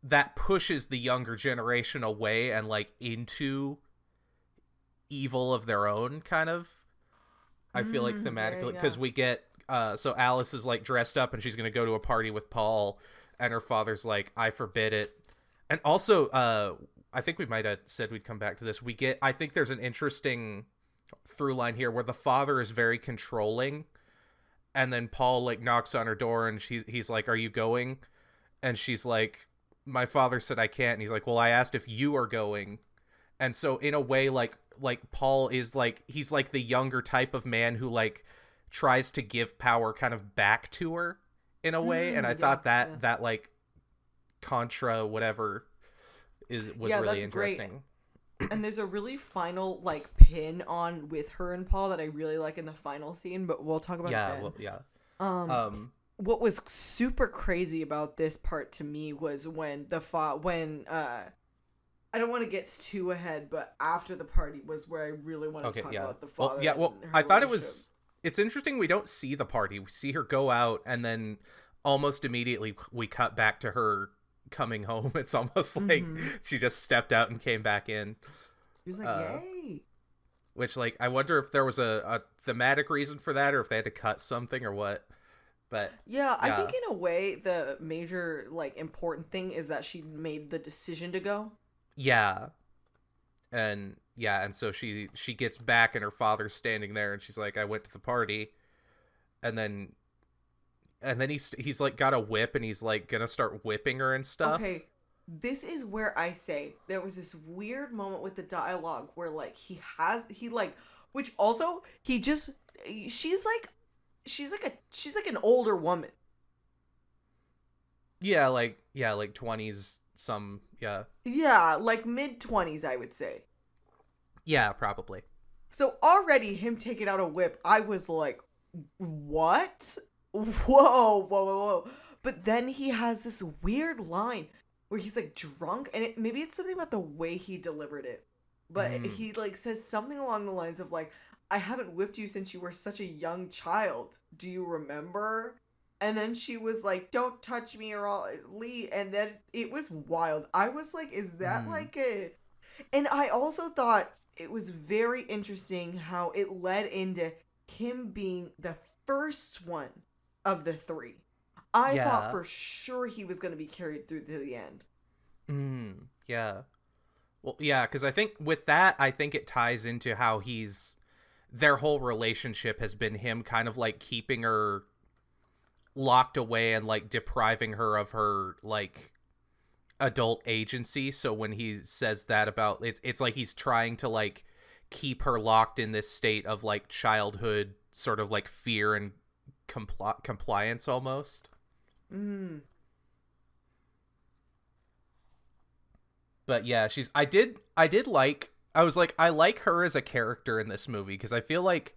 A: the younger generation away and, like, into evil of their own, kind of. I feel like thematically, because we get so Alice is, like, dressed up and she's gonna go to a party with Paul, and her father's like, I forbid it. And also I think we might have said we'd come back to this. I think there's an interesting through line here where the father is very controlling, and then Paul, like, knocks on her door, and he's like, are you going? And she's like, my father said I can't. And he's like, well, I asked if you are going. And so in a way, like Paul is, like, he's like the younger type of man who, like, tries to give power kind of back to her in a way. And I thought that like contra whatever was really interesting.
B: Great. And there's a really final, like, pin on with her and Paul that I really like in the final scene, but we'll talk about it then. What was super crazy about this part to me was when I don't want to get too ahead, but after the party was where I really want to talk about the father.
A: I thought it's interesting we don't see the party. We see her go out, and then almost immediately we cut back to her coming home. It's almost like she just stepped out and came back in.
B: He was like, yay.
A: Which, like, I wonder if there was a thematic reason for that, or if they had to cut something or what. But
B: yeah, I think in a way the major, like, important thing is that she made the decision to go. And
A: so she gets back, and her father's standing there, and she's like, I went to the party. And then he's like got a whip, and he's like gonna start whipping her and stuff.
B: Okay, this is where I say there was this weird moment with the dialogue where, like, which also she's like an older woman.
A: Yeah, like 20s some, yeah.
B: Yeah, like mid-20s, I would say.
A: Yeah, probably.
B: So already him taking out a whip, I was like, what? Whoa. But then he has this weird line where he's, like, drunk, and maybe it's something about the way he delivered it. But he, like, says something along the lines of, like, I haven't whipped you since you were such a young child. Do you remember? And then she was like, don't touch me or I'll leave. And then it was wild. I was like, is that like a... And I also thought it was very interesting how it led into him being the first one of the three. I thought for sure he was going to be carried through to the end.
A: Yeah. Well, yeah, because I think with that, I think it ties into how their whole relationship has been him kind of, like, keeping her locked away and, like, depriving her of her, like, adult agency. So when he says that about it's like he's trying to, like, keep her locked in this state of, like, childhood sort of, like, fear and compliance almost. But yeah, I like her as a character in this movie, because I feel like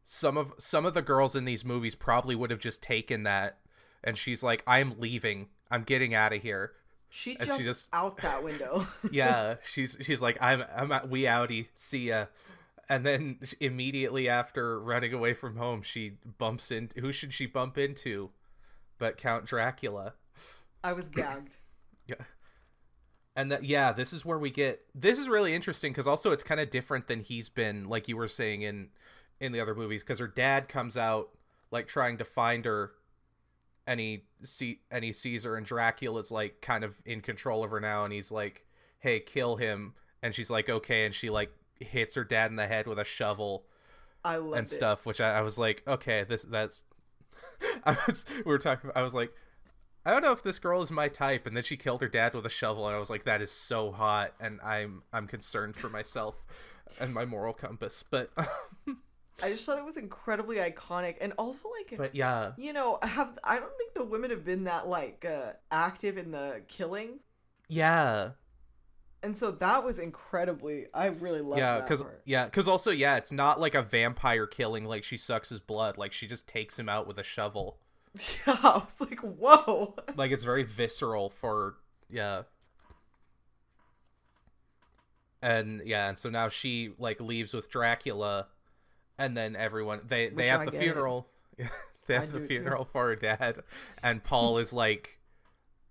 A: some of the girls in these movies probably would have just taken that, and she's like, I'm leaving, I'm getting out of here.
B: She jumped out that window.
A: Yeah, she's like, we outie, see ya. And then immediately after running away from home, she bumps into, who should she bump into but Count Dracula.
B: I was gagged.
A: Yeah. And this is where this is really interesting, because also it's kind of different than he's been, like you were saying in the other movies, because her dad comes out, like, trying to find her, he sees her, and Dracula's like kind of in control of her now, and he's like, hey, kill him, and she's like, okay, and she like hits her dad in the head with a shovel.
B: I loved
A: and stuff, which I was like, okay, that's we were talking about, I was like, I don't know if this girl is my type, and then she killed her dad with a shovel, and I was like, that is so hot, and I'm concerned for myself and my moral compass. But
B: I just thought it was incredibly iconic, and also like,
A: but yeah,
B: you know, I don't think the women have been that like active in the killing.
A: Yeah.
B: And so that was incredibly, I really loved that part.
A: Yeah, because also, yeah, it's not like a vampire killing, like she sucks his blood, like she just takes him out with a shovel.
B: Yeah, I was like, whoa.
A: Like, it's very visceral for, yeah. And, yeah, and so now she, like, leaves with Dracula, and then everyone, they have the funeral. They have the funeral for her dad, and Paul is like,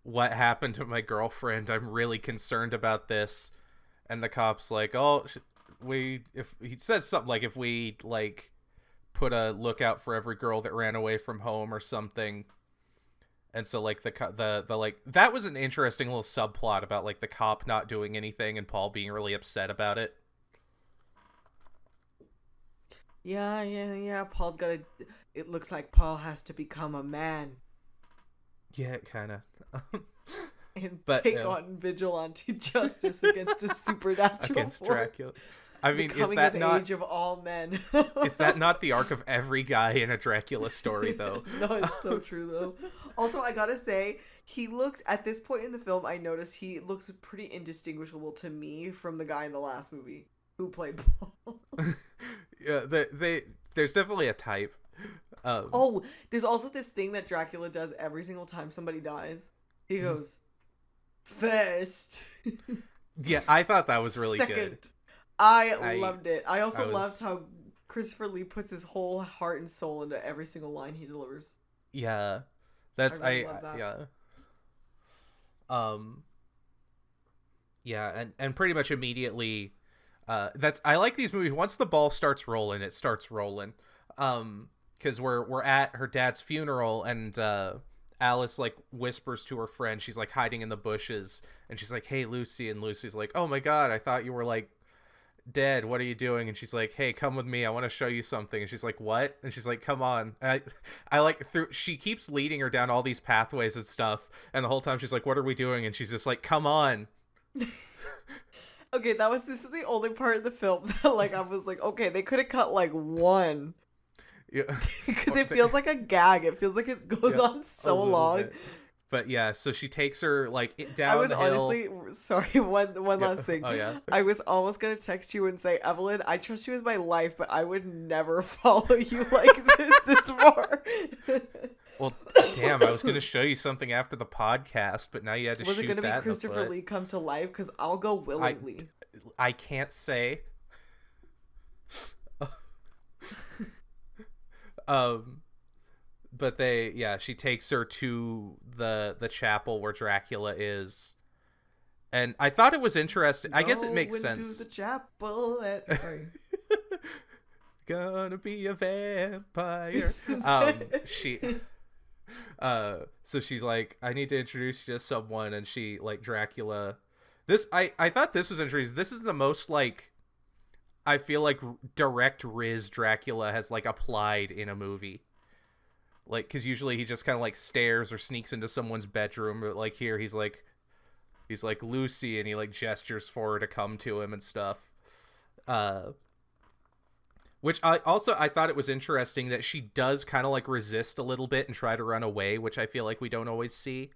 A: what happened to my girlfriend? I'm really concerned about this. And the cop's like, oh, if he says something like, if we like put a lookout for every girl that ran away from home or something. And so like the like, that was an interesting little subplot about like the cop not doing anything and Paul being really upset about it.
B: Yeah. Paul's got it looks like Paul has to become a man.
A: Yeah, kind of.
B: And take on vigilante justice against a supernatural
A: against
B: force.
A: Dracula. I mean,
B: is that not age of all men?
A: Is that not the arc of every guy in a Dracula story, though?
B: No, it's so true, though. Also, I gotta say, he looked, at this point in the film, I noticed he looks pretty indistinguishable to me from the guy in the last movie who played Paul.
A: Yeah, there's definitely a type.
B: There's also this thing that Dracula does every single time somebody dies. He goes, first.
A: Yeah, I thought that was really good.
B: I loved it. I also loved how Christopher Lee puts his whole heart and soul into every single line he delivers.
A: Yeah.
B: Love that.
A: Yeah. Yeah, and pretty much immediately I like these movies. Once the ball starts rolling, it starts rolling. Because we're at her dad's funeral, and Alice like whispers to her friend. She's like hiding in the bushes, and she's like, "Hey, Lucy," and Lucy's like, "Oh my God, I thought you were like dead. What are you doing?" And she's like, "Hey, come with me. I want to show you something." And she's like, "What?" And she's like, "Come on." And I like she keeps leading her down all these pathways and stuff, and the whole time she's like, "What are we doing?" And she's just like, "Come on."
B: Okay, this is the only part of the film that like I was like, okay, they could have cut like one.
A: Yeah.
B: Because it feels like a gag. It feels like it goes on so long.
A: Bit. But yeah, so she takes her like down.
B: I was
A: the hill.
B: honestly sorry. One last thing.
A: Oh yeah.
B: I was almost gonna text you and say, Evelyn, I trust you with my life, but I would never follow you like this far.
A: Well, damn! I was gonna show you something after the podcast, but now you had to.
B: Was
A: shoot
B: it gonna
A: that
B: be Christopher Lee come to life? Because I'll go willingly.
A: I can't say. But she takes her to the chapel where Dracula is, and I thought it was interesting. I guess it makes sense.
B: To the chapel sorry.
A: Gonna be a vampire. So she's like, I need to introduce you to someone, and she like Dracula. I thought this was interesting. This is the most like, I feel like direct Riz Dracula has like applied in a movie. Like, because usually he just kind of like stares or sneaks into someone's bedroom, but like here he's like Lucy, and he like gestures for her to come to him and stuff. Which I thought it was interesting that she does kind of like resist a little bit and try to run away, which I feel like we don't always see.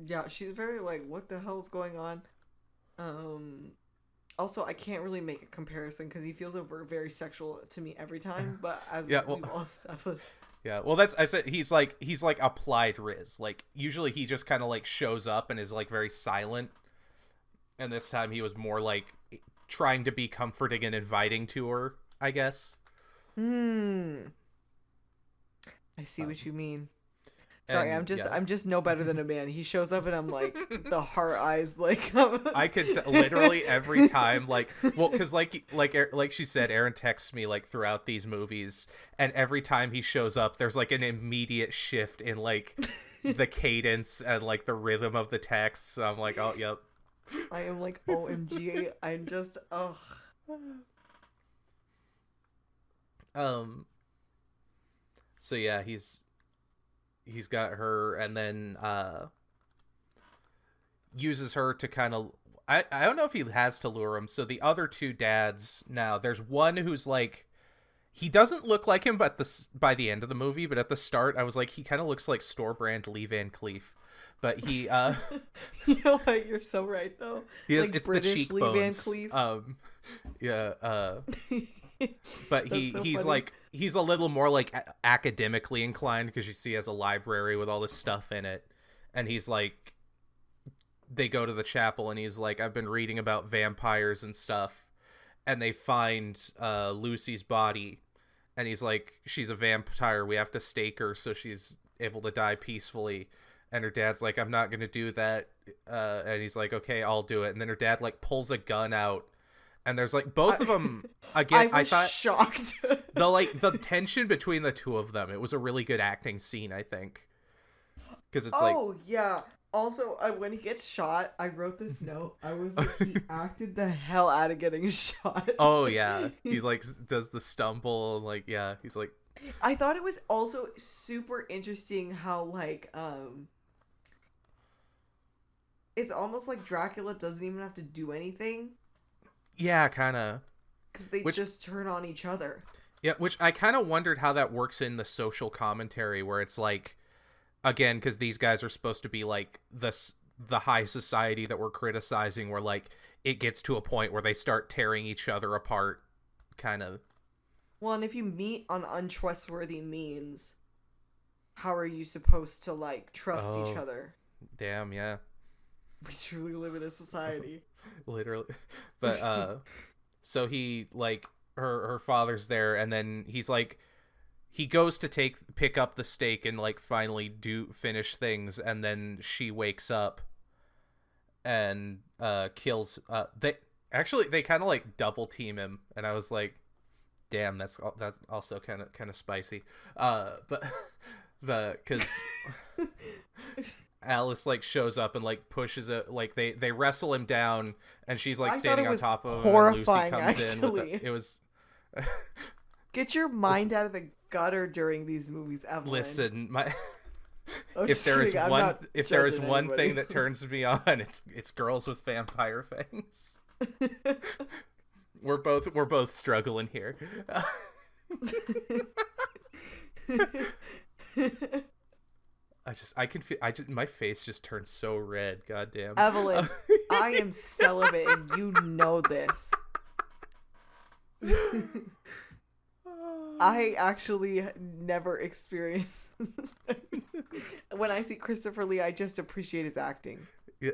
B: Yeah, she's very like, what the hell's going on? Also, I can't really make a comparison because he feels very sexual to me every time. But as we've all established.
A: Yeah, well, I said he's like applied Riz. Like usually he just kind of like shows up and is like very silent, and this time he was more like trying to be comforting and inviting to her, I guess.
B: I see what you mean. Sorry,
A: And
B: I'm just no better than a man. He shows up and I'm like the heart eyes like
A: I could literally every time, like, well, because like she said, Aaron texts me like throughout these movies, and every time he shows up, there's like an immediate shift in like the cadence and like the rhythm of the text. So I'm like, oh, yep.
B: I am like, OMG, I'm just
A: So yeah, he's got her, and then uses her to kind of, I don't know if he has to lure him. So the other two dads, now there's one who's like, he doesn't look like him, but by the end of the movie, but at the start I was like, he kind of looks like store brand Lee Van Cleef. But he
B: you know what, you're so right though.
A: He has,
B: like
A: it's
B: British
A: the
B: Lee Van
A: cheekbones.
B: Cleef.
A: But he's funny. Like, he's a little more like academically inclined, because you see he has a library with all this stuff in it, and he's like, they go to the chapel and he's like, I've been reading about vampires and stuff, and they find Lucy's body, and he's like, she's a vampire, we have to stake her so she's able to die peacefully. And her dad's like, I'm not gonna do that. And he's like, okay, I'll do it. And then her dad like pulls a gun out, and there's like both of them again.
B: I thought shocked.
A: the tension between the two of them, it was a really good acting scene, I think, because it's like,
B: yeah. Also, when he gets shot, I wrote this note. I was like, he acted the hell out of getting shot.
A: Oh yeah, he's like does the stumble, and like, yeah, he's like,
B: I thought it was also super interesting how like it's almost like Dracula doesn't even have to do anything.
A: Yeah, kind of.
B: Because they just turn on each other.
A: Yeah, which I kind of wondered how that works in the social commentary, where it's like, again, because these guys are supposed to be like the high society that we're criticizing, where like it gets to a point where they start tearing each other apart, kind of.
B: Well, and if you meet on untrustworthy means, how are you supposed to like trust each other?
A: Damn, yeah.
B: We truly live in a society.
A: Literally. But so he like her father's there, and then he's like, he goes to pick up the stake and like finally finish things, and then she wakes up and kills they kind of like double team him, and I was like, damn, that's also kind of spicy. But because Alice like shows up and like pushes it, like they wrestle him down, and she's like standing on top of him, and Lucy comes in with it was
B: get your mind out of the gutter during these movies, Evelyn.
A: Listen, if there is one thing that turns me on, it's girls with vampire fangs. We're both struggling here. My face just turned so red. Goddamn.
B: Evelyn, I am celibate, and you know this. I actually never experienced this. When I see Christopher Lee, I just appreciate his acting.
A: Yeah.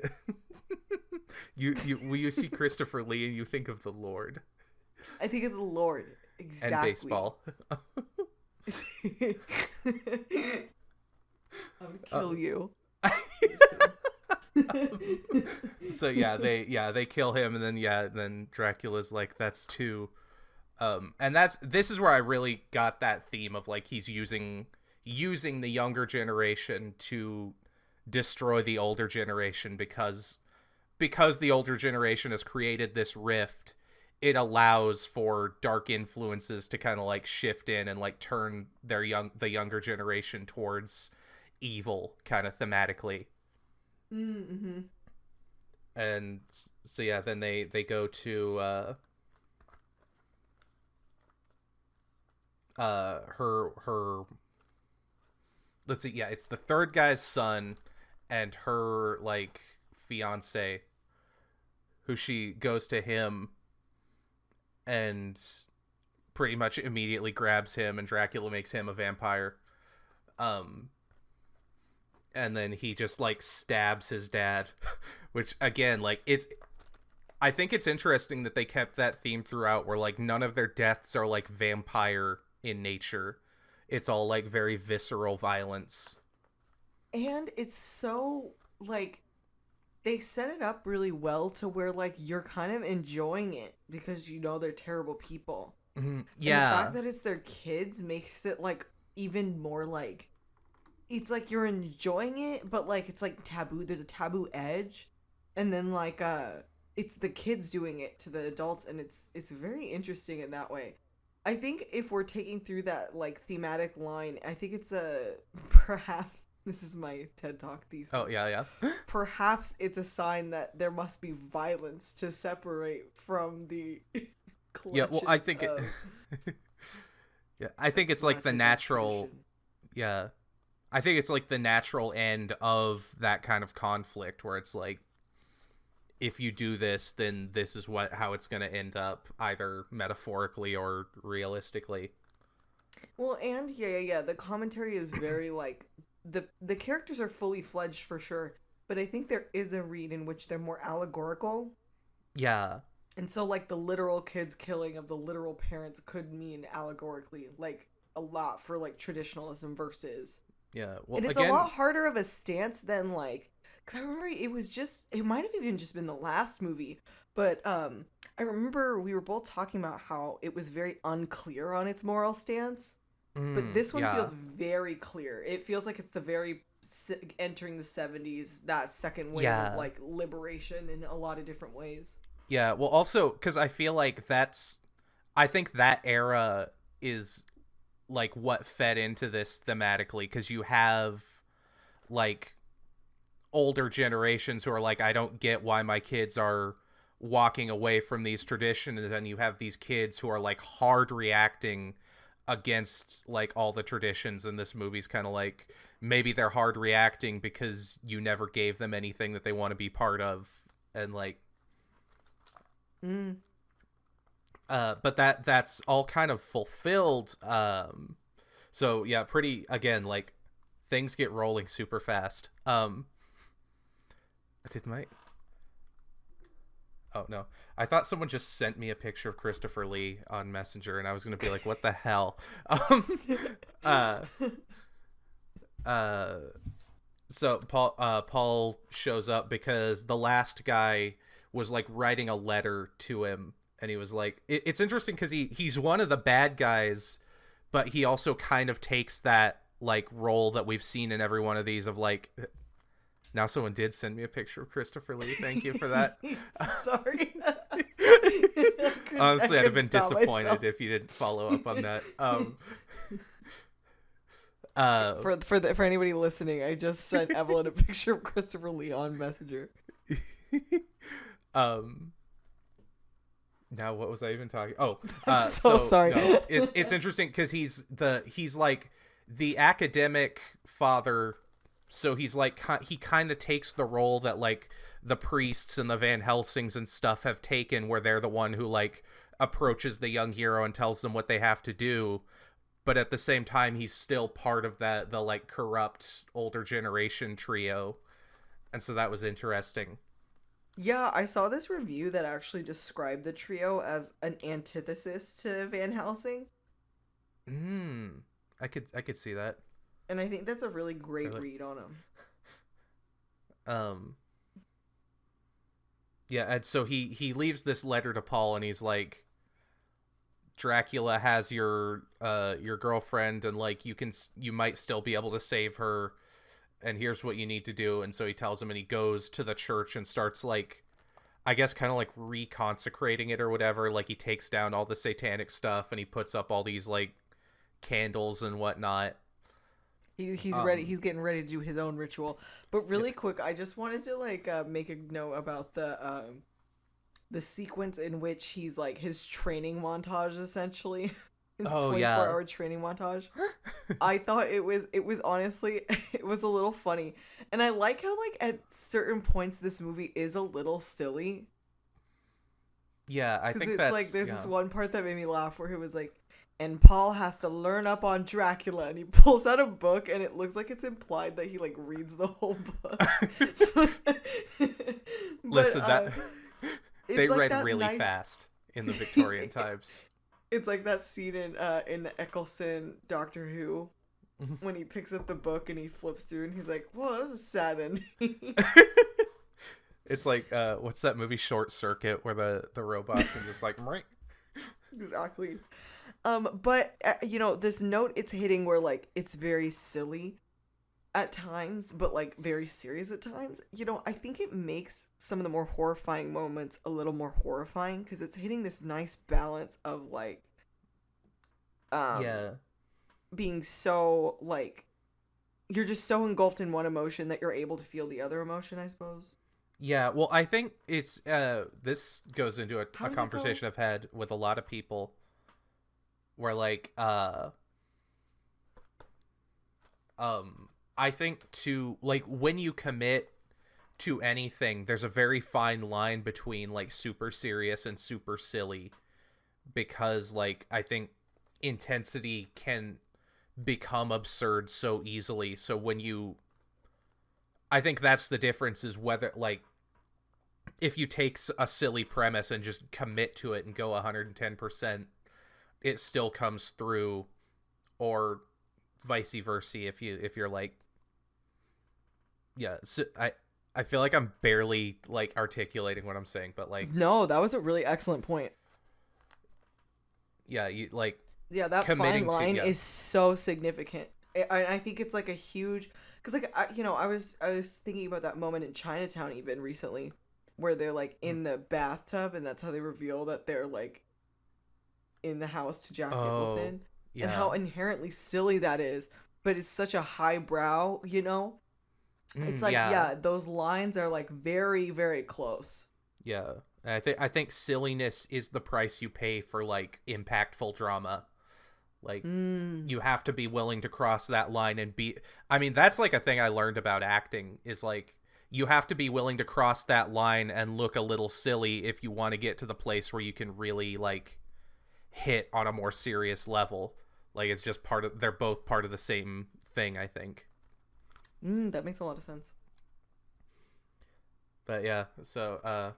A: You see Christopher Lee and you think of the Lord.
B: I think of the Lord. Exactly.
A: And baseball.
B: I'm gonna kill you.
A: So they kill him, and then Dracula's like, that's too. And this is where I really got that theme of like, he's using the younger generation to destroy the older generation, because the older generation has created this rift. It allows for dark influences to kind of like shift in and like turn the younger generation towards evil, kind of thematically.
B: Mm-hmm.
A: And so yeah, then they go to her let's see, yeah, it's the third guy's son and her like fiance, who she goes to him and pretty much immediately grabs him, and Dracula makes him a vampire. And then he just like stabs his dad, which again, like, I think it's interesting that they kept that theme throughout, where like none of their deaths are like vampire in nature. It's all like very visceral violence.
B: And it's so, like, they set it up really well to where, like, you're kind of enjoying it because you know they're terrible people. And the fact
A: Yeah.
B: that it's their kids makes it, like, even more, like, it's like you're enjoying it, but, like, it's, like, taboo. There's a taboo edge. And then, like, it's the kids doing it to the adults, and it's very interesting in that way. I think if we're taking through that, like, thematic line, I think it's a perhaps this is my TED Talk thesis.
A: Oh, yeah.
B: Perhaps it's a sign that there must be violence to separate from the
A: Yeah, well, I think
B: of
A: yeah, I think it's like the
B: matches of
A: natural
B: tradition.
A: yeah. I think it's like the natural end of that kind of conflict where it's like if you do this, then this is how it's going to end up, either metaphorically or realistically.
B: Well, and yeah. The commentary is very like the characters are fully fledged for sure, but I think there is a read in which they're more allegorical.
A: Yeah.
B: And so like the literal kids killing of the literal parents could mean allegorically like a lot for like traditionalism versus.
A: Yeah. Well,
B: And it's
A: again,
B: a lot harder of a stance than like because I remember it might have even just been the last movie, but I remember we were both talking about how it was very unclear on its moral stance. But this one
A: yeah.
B: feels very clear. It feels like it's the very entering the 70s, that second wave
A: Yeah.
B: of like liberation in a lot of different ways.
A: Yeah, well, also because I feel like I think that era is like what fed into this thematically, because you have like older generations who are like, I don't get why my kids are walking away from these traditions, and then you have these kids who are like hard reacting against like all the traditions, and this movie's kind of like maybe they're hard reacting because you never gave them anything that they want to be part of, and like but that's all kind of fulfilled. So yeah, pretty again, like things get rolling super fast. Did my Oh no. I thought someone just sent me a picture of Christopher Lee on Messenger, and I was gonna be like, what the hell? Uh uh so Paul shows up because the last guy was like writing a letter to him, and he was like, it's interesting because he's one of the bad guys, but he also kind of takes that like role that we've seen in every one of these of like, now someone did send me a picture of Christopher Lee. Thank you for that.
B: Sorry.
A: Honestly, I'd have been disappointed
B: myself.
A: if you didn't follow up on that.
B: For anybody listening, I just sent Evelyn a picture of Christopher Lee on Messenger.
A: Now what was I even talking? Oh,
B: I'm so sorry.
A: No, it's interesting because he's like the academic father, so he's like he kind of takes the role that like the priests and the Van Helsings and stuff have taken, where they're the one who like approaches the young hero and tells them what they have to do, but at the same time he's still part of the like corrupt older generation trio, and so that was interesting.
B: Yeah, I saw this review that actually described the trio as an antithesis to Van Helsing.
A: I could see that.
B: And I think that's a really great
A: Really?
B: read on him.
A: Yeah, and so he leaves this letter to Paul, and he's like, Dracula has your girlfriend, and like you might still be able to save her, and here's what you need to do. And so he tells him, and he goes to the church and starts like, I guess kind of like reconsecrating it or whatever. Like he takes down all the satanic stuff and he puts up all these like candles and whatnot.
B: He's ready. He's getting ready to do his own ritual. But really quick, I just wanted to like make a note about the sequence in which he's like his training montage essentially. His 24-hour training montage. I thought it was honestly it was a little funny. And I like how like at certain points this movie is a little silly.
A: Yeah, I think
B: it's
A: that's
B: like there's
A: yeah.
B: this one part that made me laugh where he was like, and Paul has to learn up on Dracula, and he pulls out a book, and it looks like it's implied that he like reads the whole book.
A: Listen, that they
B: like
A: read
B: that
A: really fast in the Victorian times.
B: It's like that scene in the Eccleston Doctor Who, when he picks up the book and he flips through and he's like, "Well, that was a sad ending."
A: It's like, what's that movie Short Circuit where the robot can just like, right?
B: Exactly. But this note it's hitting where like it's very silly at times, but like very serious at times. I think it makes some of the more horrifying moments a little more horrifying because it's hitting this nice balance of like, being so like you're just so engulfed in one emotion that you're able to feel the other emotion, I suppose.
A: Yeah, well, I think it's this goes into a conversation I've had with a lot of people where like I think to like when you commit to anything, there's a very fine line between like super serious and super silly, because like I think intensity can become absurd so easily. So I think that's the difference, is whether like if you take a silly premise and just commit to it and go 110%, it still comes through, or vice versa if you're like, yeah. So I feel like I'm barely like articulating what I'm saying, but like,
B: no, that was a really excellent point.
A: Yeah, you like,
B: yeah, that fine line is so significant. I think it's like a huge, because like I was thinking about that moment in Chinatown even recently, where they're like in the bathtub and that's how they reveal that they're like in the house to Jack Nicholson, and how inherently silly that is, but it's such a highbrow, it's like those lines are like very, very close.
A: Yeah, I think silliness is the price you pay for like impactful drama. Like, you have to be willing to cross that line and be... I mean, that's like a thing I learned about acting, is like, you have to be willing to cross that line and look a little silly if you want to get to the place where you can really, like, hit on a more serious level. Like, it's just they're both part of the same thing, I think.
B: That makes a lot of sense.
A: But yeah, so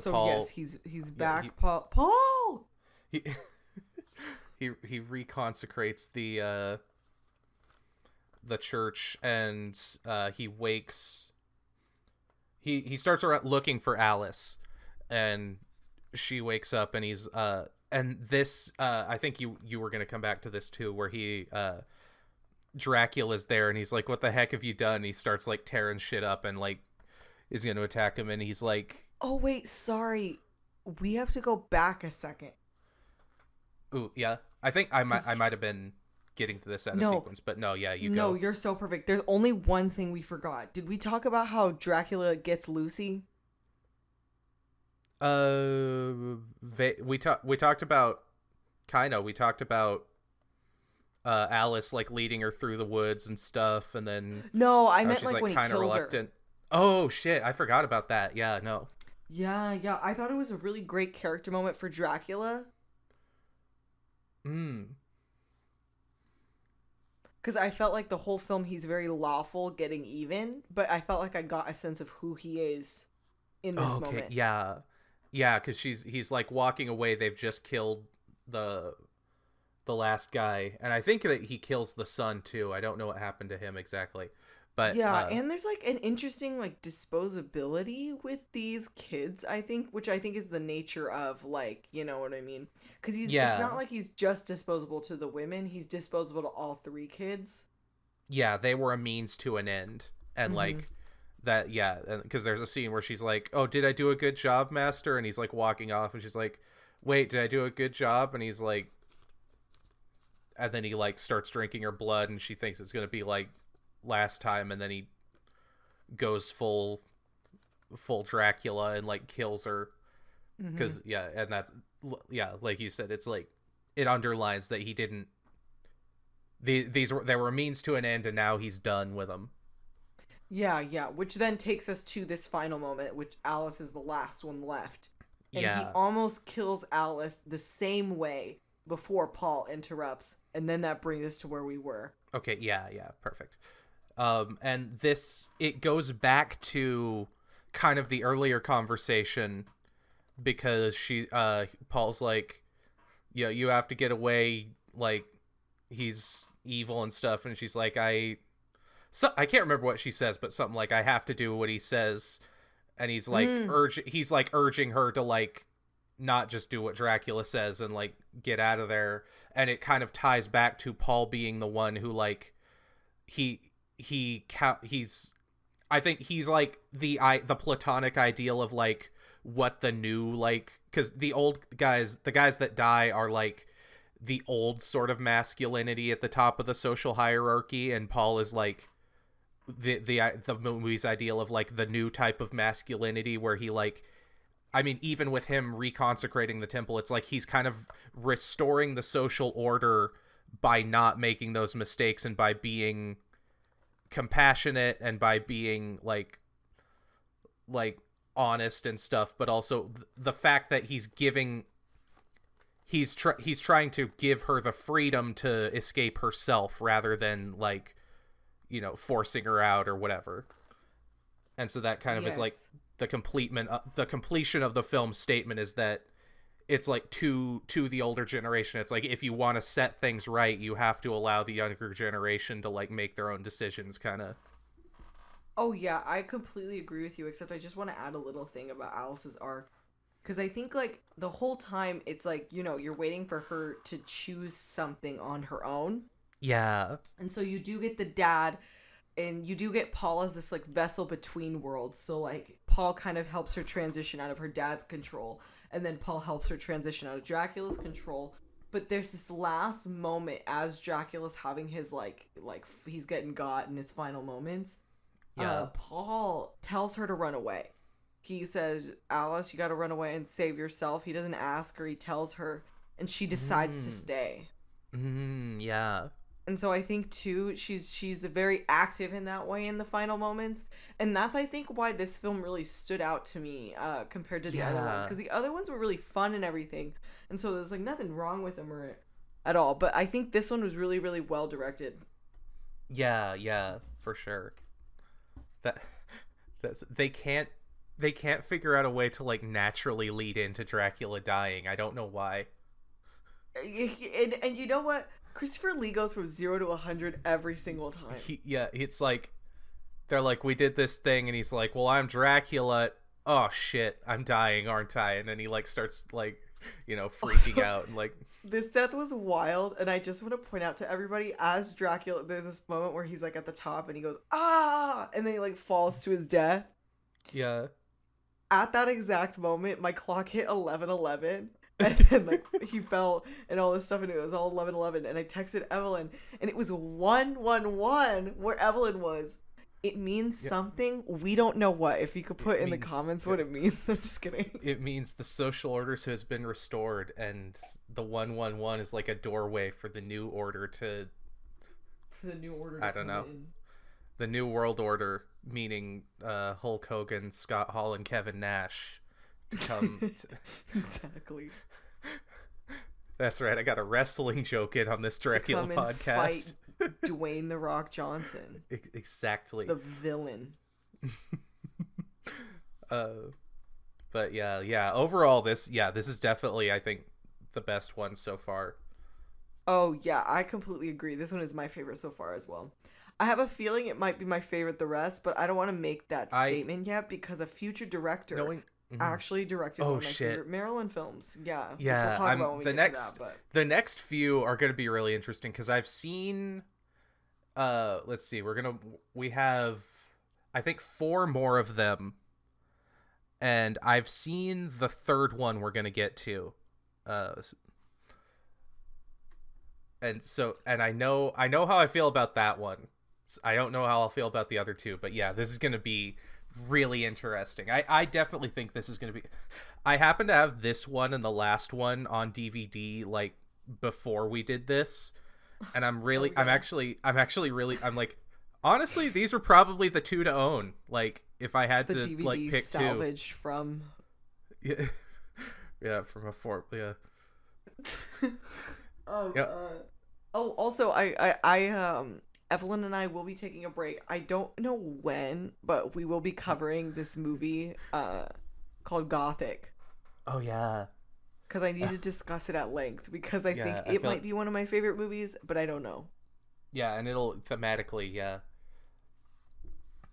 B: Paul... yes, he's back. Paul!
A: He reconsecrates the church, and he wakes. He starts looking for Alice, and she wakes up, and he's and this I think you were gonna come back to this too, where he Dracula's there, and he's like, "What the heck have you done?" He starts like tearing shit up and like is gonna attack him, and he's like,
B: "Oh wait, sorry, we have to go back a second."
A: Ooh, yeah. I think I might have been getting to this out of sequence, but no, yeah, you go.
B: No, you're so perfect. There's only one thing we forgot. Did we talk about how Dracula gets Lucy?
A: We talked about Alice like leading her through the woods and stuff, and then
B: no, I meant like when he kills reluctant.
A: Her. Oh shit, I forgot about that. Yeah, no.
B: Yeah, I thought it was a really great character moment for Dracula. Because I felt like the whole film he's very lawful, getting even, but I felt like I got a sense of who he is in this moment.
A: Yeah, because he's like walking away. They've just killed the last guy, and I think that he kills the son too. I don't know what happened to him exactly, but
B: yeah, and there's like an interesting like disposability with these kids, I think, which I think is the nature of like, you know what I mean? Because it's not like he's just disposable to the women; he's disposable to all three kids.
A: Yeah, they were a means to an end, and like that. Yeah, because there's a scene where she's like, "Oh, did I do a good job, master?" And he's like walking off, and she's like, "Wait, did I do a good job?" And he's like, and then he like starts drinking her blood, and she thinks it's gonna be like last time, and then he goes full Dracula and like kills her, because and that's like you said, it's like it underlines that he didn't there were a means to an end, and now he's done with them.
B: Yeah, which then takes us to this final moment, which Alice is the last one left, and he almost kills Alice the same way before Paul interrupts, and then that brings us to where we were.
A: Okay, yeah, perfect. And it goes back to kind of the earlier conversation, because Paul's like, yeah, you have to get away. Like, he's evil and stuff, and she's like, I can't remember what she says, but something like, I have to do what he says, and he's like urging her to like not just do what Dracula says and like get out of there. And it kind of ties back to Paul being the one who like he's I think he's like the platonic ideal of like what the new, like, because the guys that die are like the old sort of masculinity at the top of the social hierarchy, and Paul is like the movie's ideal of like the new type of masculinity, where he like, I mean, even with him reconsecrating the temple, it's like he's kind of restoring the social order by not making those mistakes and by being compassionate and by being like honest and stuff. But also the fact that he's trying to give her the freedom to escape herself rather than like, you know, forcing her out or whatever. And so that kind of is like the completion of the film's statement, is that it's like to the older generation, it's like, if you want to set things right, you have to allow the younger generation to like make their own decisions, kind of.
B: Oh yeah, I completely agree with you, except I just want to add a little thing about Alice's arc, because I think like the whole time it's like, you know, you're waiting for her to choose something on her own.
A: Yeah.
B: And so you do get the dad, and you do get Paul as this like vessel between worlds. So like Paul kind of helps her transition out of her dad's control, and then Paul helps her transition out of Dracula's control. But there's this last moment as Dracula's having his like he's getting got in his final moments.
A: Yeah.
B: Paul tells her to run away. He says, Alice, you got to run away and save yourself. He doesn't ask her, he tells her, and she decides to stay.
A: Yeah.
B: And so I think too, she's very active in that way in the final moments, and that's I think why this film really stood out to me compared to the other ones, because the other ones were really fun and everything, and so there's like nothing wrong with them or at all. But I think this one was really, really well directed.
A: Yeah, for sure. They can't figure out a way to like naturally lead into Dracula dying. I don't know why.
B: And you know what? Christopher Lee goes from 0 to 100 every single time.
A: It's like, they're like, we did this thing, and he's like, well, I'm Dracula. Oh shit, I'm dying, aren't I? And then he like starts like, you know, freaking out and like.
B: This death was wild, and I just want to point out to everybody, as Dracula, there's this moment where he's like at the top and he goes, ah, and then he like falls to his death.
A: Yeah.
B: At that exact moment, my clock hit 11:11. And then like he fell and all this stuff, and it was all 11:11, and I texted Evelyn, and it was 111 where Evelyn was. It means something. We don't know what. If you could put in the comments what it means. I'm just kidding.
A: It means the social order has been restored, and the 111 is like a doorway for the new order to.
B: For the new order.
A: I don't know. The new world order, meaning Hulk Hogan, Scott Hall, and Kevin Nash. To come.
B: Exactly.
A: That's right. I got a wrestling joke in on this Dracula podcast.
B: Fight Dwayne "The Rock" Johnson.
A: Exactly.
B: The villain.
A: But yeah. Overall, this is definitely, I think, the best one so far.
B: Oh yeah, I completely agree. This one is my favorite so far as well. I have a feeling it might be my favorite the rest, but I don't want to make that statement yet, because a future director actually directed one of my favorite Marilyn films. Yeah. Which we'll talk about when we get to that, but
A: the next few are going to be really interesting, because I've seen let's see, we have I think 4 more of them, and I've seen the third one we're going to get to, and I know how I feel about that one. I don't know how I'll feel about the other 2, but yeah, this is going to be really interesting. I definitely think this is going to be. I happen to have this one and the last one on DVD like before we did this, and I'm really I'm like, honestly, these are probably the 2 to own. Like, if I had
B: the
A: to
B: DVD
A: like pick
B: salvaged 2 from
A: from a fork.
B: Oh god. Oh, also I Evelyn and I will be taking a break. I don't know when, but we will be covering this movie called Gothic.
A: Oh, yeah.
B: Because I need to discuss it at length, because I think it might be one of my favorite movies, but I don't know.
A: Yeah, and it'll thematically, yeah.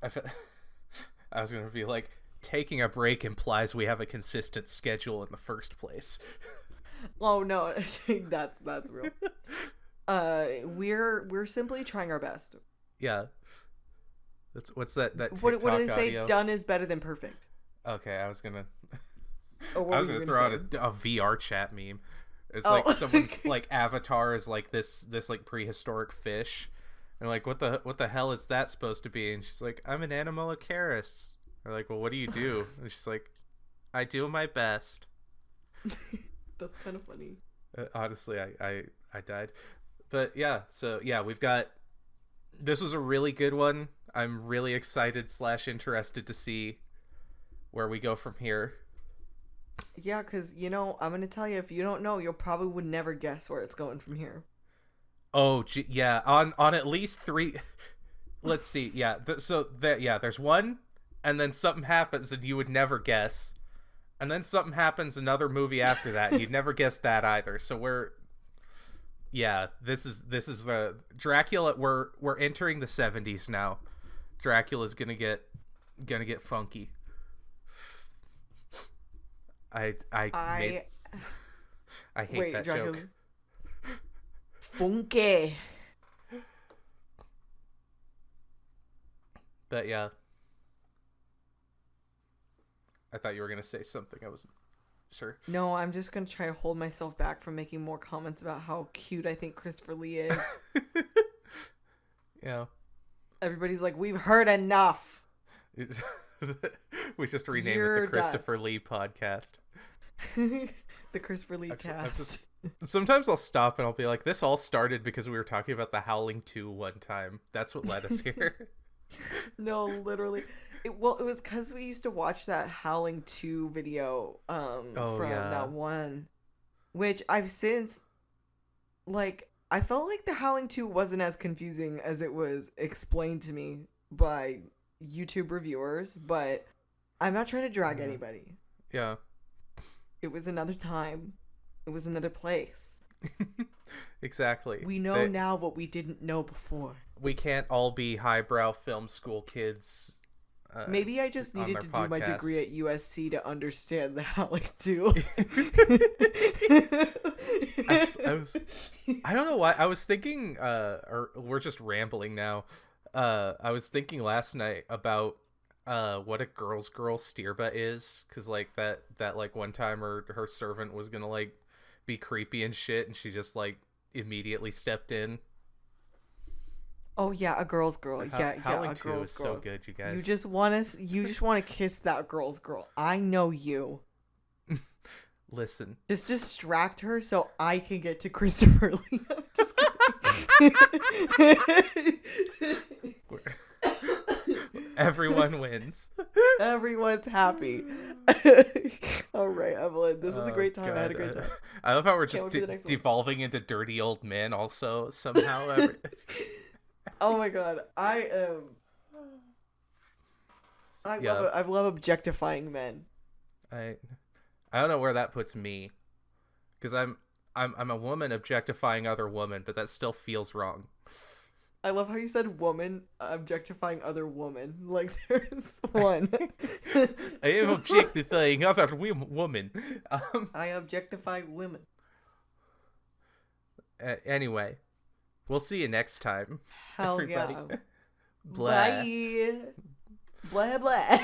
A: I was gonna be like, taking a break implies we have a consistent schedule in the first place.
B: Oh no, that's real. We're simply trying our best.
A: Yeah. What's that TikTok
B: what do they say?
A: audio?
B: Done is better than perfect.
A: Okay, I was gonna
B: I was
A: gonna throw out a VR chat meme. It's like someone's like avatar is like this like prehistoric fish, and like what the hell is that supposed to be? And she's like, I'm an animalocaris. They're like, well, what do you do? And she's like, I do my best.
B: That's kind of funny.
A: Honestly, I died. But yeah, so yeah, we've got. This was a really good one. I'm really excited / interested to see where we go from here.
B: Yeah, because, you know, I'm going to tell you, if you don't know, you'll probably would never guess where it's going from here.
A: Oh, yeah. On at least 3. Let's see. Yeah. There's one, and then something happens and you would never guess. And then something happens another movie after that, and you'd never guess that either. So we're... Yeah, this is the Dracula. We're entering the 70s now. Dracula's gonna get funky. I hate that
B: Dracula.
A: joke.
B: Funky.
A: But yeah, I thought you were gonna say something. I wasn't sure.
B: No, I'm just gonna try to hold myself back from making more comments about how cute I think Christopher Lee is.
A: Yeah.
B: Everybody's like, we've heard enough.
A: We just renamed it the Christopher Lee podcast.
B: The Christopher Lee cast.
A: Sometimes I'll stop and I'll be like, this all started because we were talking about The Howling 2 one time. That's what led us here.
B: No, literally. It was because we used to watch that Howling 2 video that one, which I've since, like, I felt like the Howling 2 wasn't as confusing as it was explained to me by YouTube reviewers, but I'm not trying to drag anybody.
A: Yeah.
B: It was another time. It was another place.
A: Exactly.
B: We know now what we didn't know before.
A: We can't all be highbrow film school kids.
B: Maybe I just needed to do my degree at USC to understand the Howling 2.
A: I don't know why. I was thinking, or we're just rambling now. I was thinking last night about what a girl's girl Stirba is, because like that like one time her servant was gonna like be creepy and shit, and she just like immediately stepped in.
B: Oh yeah, a girl's girl.
A: Howling
B: a
A: 2
B: girl's
A: is
B: girl.
A: so good, you guys.
B: You just want to kiss that girl's girl. I know you.
A: Listen.
B: Just distract her so I can get to Christopher Lee. I'm just kidding.
A: Everyone wins.
B: Everyone's happy. All right, Evelyn. This is a great time. God, I had a great time.
A: I love how we're just devolving into dirty old men also somehow.
B: Oh my god. I love objectifying men.
A: I don't know where that puts me, because I'm a woman objectifying other women, but that still feels wrong.
B: I love how you said woman objectifying other woman. Like there's one.
A: I am objectifying other women.
B: I objectify women.
A: Anyway, we'll see you next time.
B: Hell
A: everybody.
B: Yeah.
A: Blah.
B: Blah blah.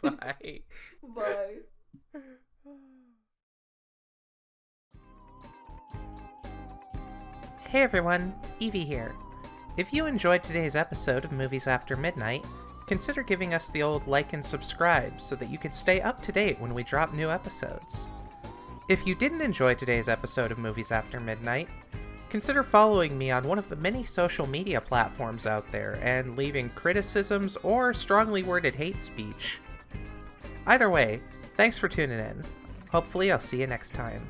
A: Bye.
B: Bye.
C: Hey everyone, Evie here. If you enjoyed today's episode of Movies After Midnight, consider giving us the old like and subscribe so that you can stay up to date when we drop new episodes. If you didn't enjoy today's episode of Movies After Midnight, consider following me on one of the many social media platforms out there and leaving criticisms or strongly worded hate speech. Either way, thanks for tuning in. Hopefully I'll see you next time.